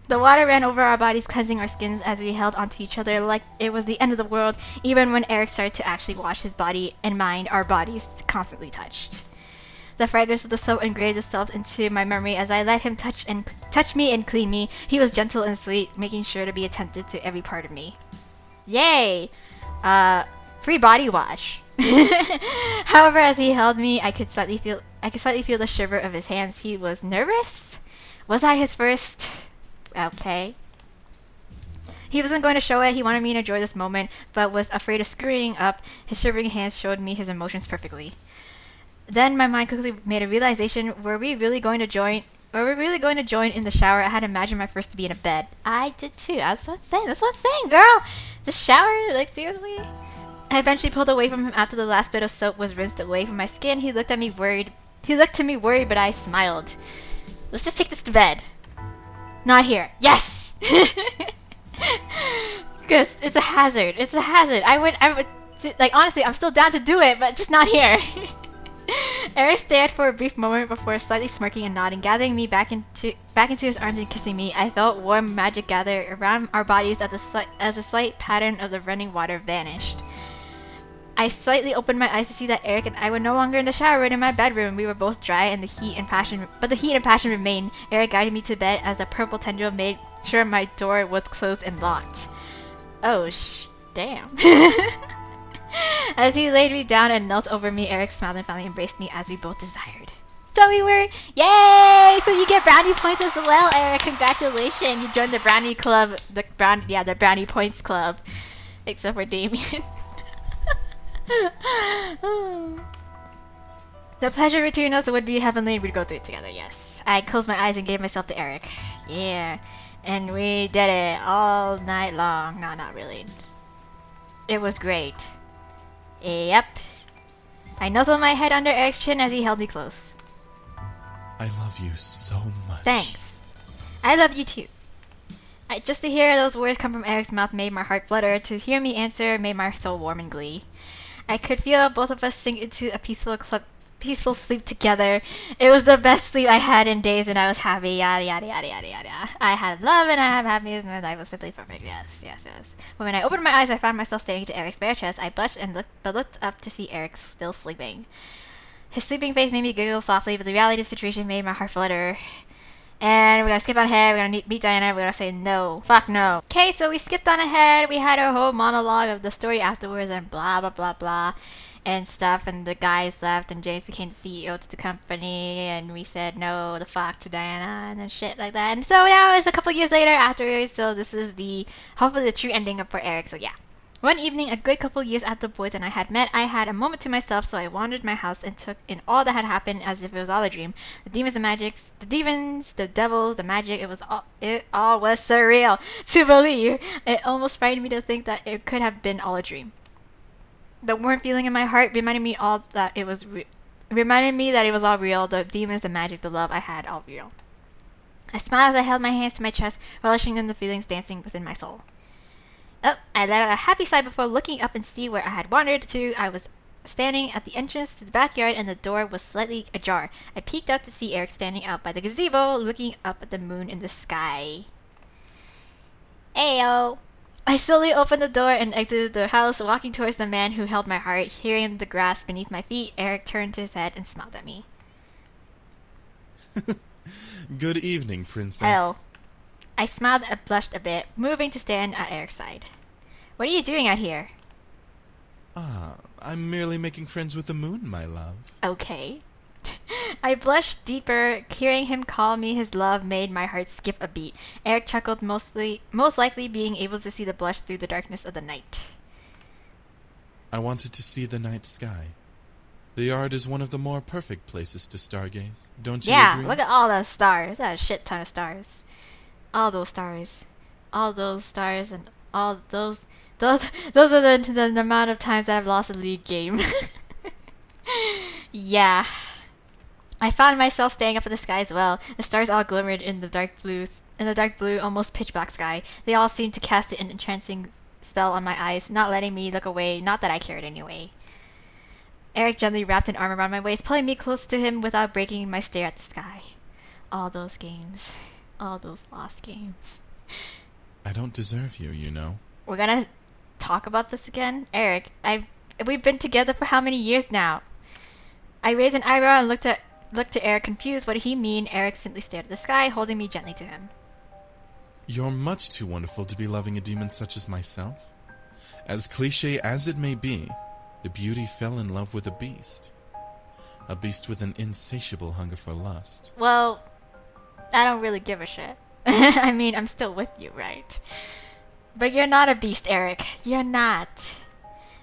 The water ran over our bodies, cleansing our skins as we held onto each other like it was the end of the world, even when Erik started to actually wash his body and mind. Our bodies constantly touched. The fragrance of the soap engraved itself into my memory as I let him touch me and clean me. He was gentle and sweet, making sure to be attentive to every part of me. Yay! Free body wash. However, as he held me, I could slightly feel the shiver of his hands. He was nervous? Was I his first? Okay. He wasn't going to show it. He wanted me to enjoy this moment, but was afraid of screwing up. His shivering hands showed me his emotions perfectly. Then my mind quickly made a realization. Were we really going to join in the shower? I had imagined my first to be in a bed. I did too. That's what I'm saying, girl. The shower? Like, seriously? I eventually pulled away from him after the last bit of soap was rinsed away from my skin. He looked to me worried, but I smiled. Let's just take this to bed. Not here. Yes! Because it's a hazard. I would, like, honestly, I'm still down to do it, but just not here. Erik stared for a brief moment before slightly smirking and nodding, gathering me back into his arms and kissing me. I felt warm magic gather around our bodies as a slight pattern of the running water vanished. I slightly opened my eyes to see that Erik and I were no longer in the shower but in my bedroom. We were both dry and the heat and passion remained. Erik guided me to bed as a purple tendril made sure my door was closed and locked. Oh, damn. As he laid me down and knelt over me, Erik smiled and finally embraced me as we both desired. So we were, yay! So you get brownie points as well, Erik. Congratulations, you joined the brownie club, the brownie points club. Except for Damien. The pleasure between us would be heavenly. We'd go through it together, yes. I closed my eyes and gave myself to Erik. Yeah. And we did it all night long. No, not really. It was great. Yep. I nuzzled my head under Erik's chin as he held me close. I love you so much. Thanks. I love you too. Just to hear those words come from Erik's mouth made my heart flutter. To hear me answer made my soul warm in glee. I could feel both of us sink into a peaceful sleep together. It was the best sleep I had in days, and I was happy. Yada yada yada yada yada. I had love and I had happiness, and my life was simply perfect. Yes. But when I opened my eyes, I found myself staring into Erik's bare chest. I blushed and looked up to see Erik still sleeping. His sleeping face made me giggle softly, but the reality of the situation made my heart flutter. And we're gonna skip on ahead. We're gonna meet Diana. We're gonna say no. Fuck no. Okay, so we skipped on ahead. We had our whole monologue of the story afterwards and blah blah blah blah and stuff. And the guys left and James became the CEO to the company. And we said no the fuck to Diana and then shit like that. And so now it's a couple years later afterwards. So this is hopefully the true ending up for Erik. So yeah. One evening, a good couple years after the boys and I had met, I had a moment to myself, so I wandered my house and took in all that had happened as if it was all a dream. The demons, the devils, the magic, it all was surreal to believe. It almost frightened me to think that it could have been all a dream. The warm feeling in my heart reminded me that it was all real. The demons, the magic, the love I had, all real. I smiled as I held my hands to my chest, relishing in the feelings dancing within my soul. I let out a happy sigh before looking up and see where I had wandered to. I was standing at the entrance to the backyard and the door was slightly ajar. I peeked out to see Erik standing out by the gazebo, looking up at the moon in the sky. Ayo! I slowly opened the door and exited the house, walking towards the man who held my heart. Hearing the grass beneath my feet, Erik turned his head and smiled at me. Good evening, princess. Hello. I smiled and blushed a bit, moving to stand at Erik's side. What are you doing out here? I'm merely making friends with the moon, my love. Okay. I blushed deeper. Hearing him call me his love made my heart skip a beat. Erik chuckled, most likely being able to see the blush through the darkness of the night. I wanted to see the night sky. The yard is one of the more perfect places to stargaze. Don't you agree? Yeah, look at all those stars. That's a shit ton of stars. All those stars. All those stars and all those... Those are the amount of times that I've lost a league game. Yeah. I found myself staring up at the sky as well. The stars all glimmered in the dark blue, almost pitch black sky. They all seemed to cast an entrancing spell on my eyes, not letting me look away, not that I cared anyway. Erik gently wrapped an arm around my waist, pulling me close to him without breaking my stare at the sky. All those games. All those lost games. I don't deserve you, you know. We're gonna talk about this again? Eric, we've been together for how many years now? I raised an eyebrow and looked to Eric confused. What did he mean? Eric simply stared at the sky, holding me gently to him. You're much too wonderful to be loving a demon such as myself. As cliche as it may be, the beauty fell in love with a beast. A beast with an insatiable hunger for lust. Well, I don't really give a shit. I mean, I'm still with you, right? But you're not a beast, Eric. You're not.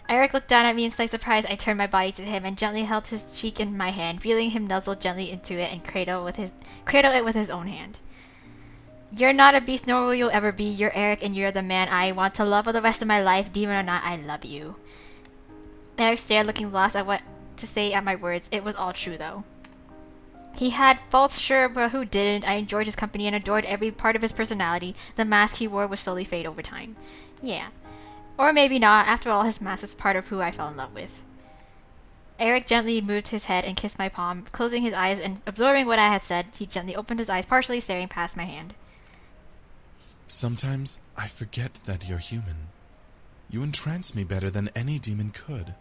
Eric looked down at me in slight surprise. I turned my body to him and gently held his cheek in my hand, feeling him nuzzle gently into it and cradle it with his own hand. You're not a beast, nor will you ever be. You're Eric, and you're the man I want to love for the rest of my life. Demon or not, I love you. Eric stared, looking lost at what to say at my words. It was all true, though. He had faults, sure, but who didn't? I enjoyed his company and adored every part of his personality. The mask he wore would slowly fade over time. Yeah. Or maybe not. After all, his mask is part of who I fell in love with. Eric gently moved his head and kissed my palm. Closing his eyes and absorbing what I had said, he gently opened his eyes, partially staring past my hand. Sometimes I forget that you're human. You entrance me better than any demon could.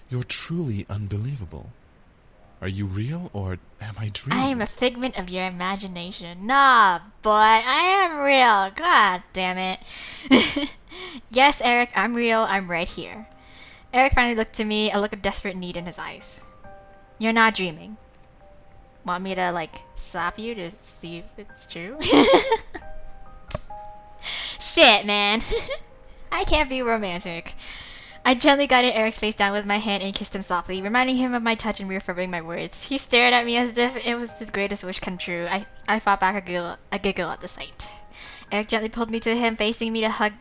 You're truly unbelievable. Are you real, or am I dreaming? I am a figment of your imagination. Nah, boy, I am real. God damn it. Yes, Eric, I'm real. I'm right here. Eric finally looked to me, a look of desperate need in his eyes. You're not dreaming. Want me to, like, slap you to see if it's true? Shit, man. I can't be romantic. I gently guided Eric's face down with my hand and kissed him softly, reminding him of my touch and reaffirming my words. He stared at me as if it was his greatest wish come true. I fought back a giggle at the sight. Eric gently pulled me to him, facing me to hug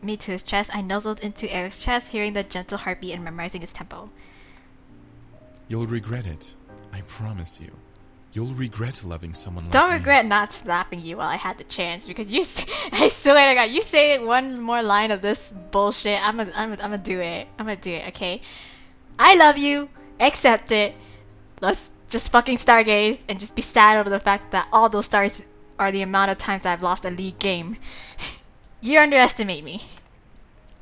me to his chest. I nuzzled into Eric's chest, hearing the gentle heartbeat and memorizing its tempo. You'll regret it. I promise you. You'll regret loving someone like Don't me. regret not slapping you while I had the chance, because I swear to God, you say one more line of this bullshit, I'm gonna do it. I'm gonna do it, okay? I love you. Accept it. Let's just fucking stargaze and just be sad over the fact that all those stars are the amount of times I've lost a league game. You underestimate me.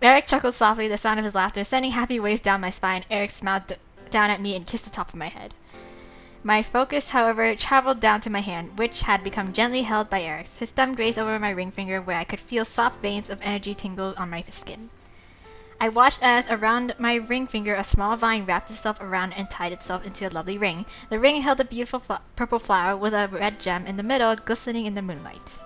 Eric chuckled softly, the sound of his laughter sending happy waves down my spine. Eric smiled down at me and kissed the top of my head. My focus, however, traveled down to my hand, which had become gently held by Eric's. His thumb grazed over my ring finger, where I could feel soft veins of energy tingle on my skin. I watched as, around my ring finger, a small vine wrapped itself around and tied itself into a lovely ring. The ring held a beautiful purple flower with a red gem in the middle, glistening in the moonlight.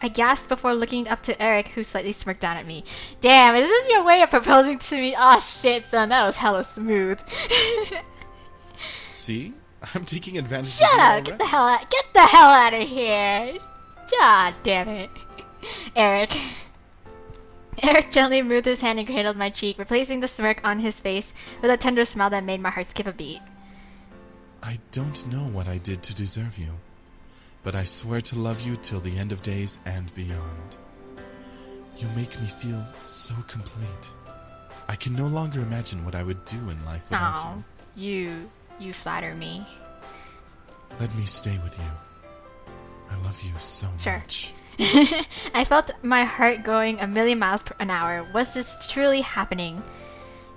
I gasped before looking up to Eric, who slightly smirked down at me. Damn, is this your way of proposing to me? Aw, shit, son, that was hella smooth. See? I'm taking advantage Shut of you up! already. Get the hell out of here! God damn it. Eric. Eric gently moved his hand and cradled my cheek, replacing the smirk on his face with a tender smile that made my heart skip a beat. I don't know what I did to deserve you, but I swear to love you till the end of days and beyond. You make me feel so complete. I can no longer imagine what I would do in life without you. You flatter me. Let me stay with you. I love you so much. I felt my heart going a million miles an hour. Was this truly happening?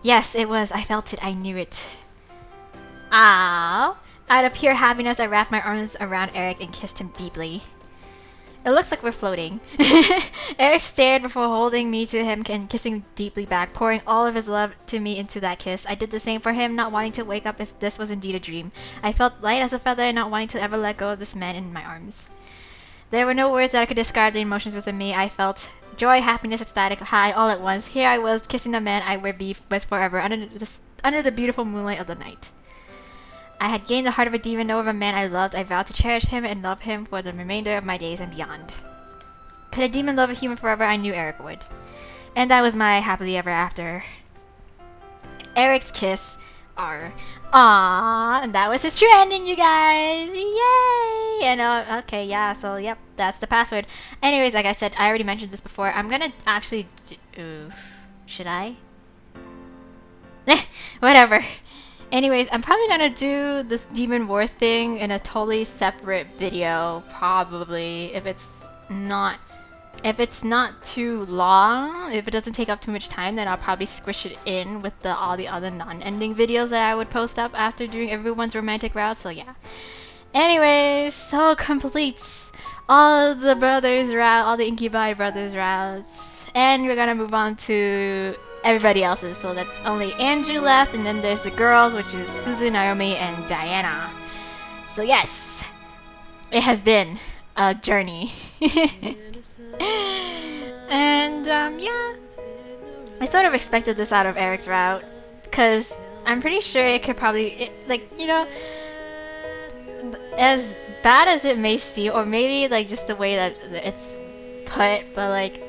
Yes, it was. I felt it. I knew it. Ah! Out of pure happiness, I wrapped my arms around Eric and kissed him deeply. It looks like we're floating. Eric stared before holding me to him and kissing deeply back, pouring all of his love to me into that kiss. I did the same for him, not wanting to wake up if this was indeed a dream. I felt light as a feather, not wanting to ever let go of this man in my arms. There were no words that could describe the emotions within me. I felt joy, happiness, ecstatic, high, all at once. Here I was, kissing the man I would be with forever, under the beautiful moonlight of the night. I had gained the heart of a demon over a man I loved. I vowed to cherish him and love him for the remainder of my days and beyond. Could a demon love a human forever? I knew Eric would. And that was my happily ever after. Eric's kiss. Aww. And that was his true ending, you guys. Yay! And okay, yeah, so yep, that's the password. Anyways, like I said, I already mentioned this before. I'm gonna actually should I? Whatever. Anyways, I'm probably gonna do this Demon War thing in a totally separate video, probably, if it's not too long. If it doesn't take up too much time, then I'll probably squish it in with all the other non-ending videos that I would post up after doing everyone's romantic route, so yeah. Anyways, so completes all of the brothers route, all the Incubi brothers routes, and we're gonna move on to everybody else's. So that's only Andrew left, and then there's the girls, which is Suzu, Naomi, and Diana. So yes, it has been a journey. And yeah, I sort of expected this out of Erik's route, because I'm pretty sure it could probably, as bad as it may seem, or maybe like just the way that it's put, but like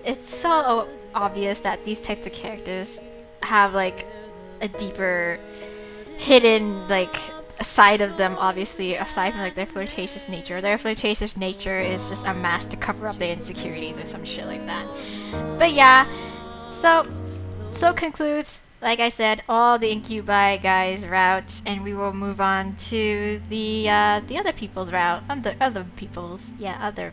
it's so obvious that these types of characters have like a deeper hidden like side of them, obviously, aside from like their flirtatious nature. Their flirtatious nature is just a mask to cover up their insecurities or some shit like that. But yeah, so concludes, like I said, all the Incubi guys' routes, and we will move on to the other people's route. Other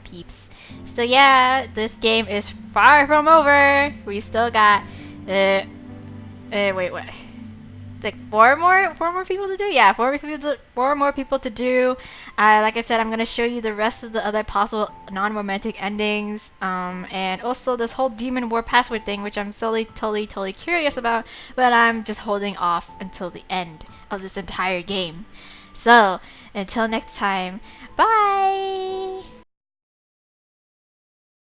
peeps. So yeah, this game is far from over. We still got wait, what? Like four more people to do. Yeah, four more people to do. Like I said, I'm gonna show you the rest of the other possible non-romantic endings, and also this whole Demon War password thing, which I'm totally curious about, but I'm just holding off until the end of this entire game. So until next time, bye.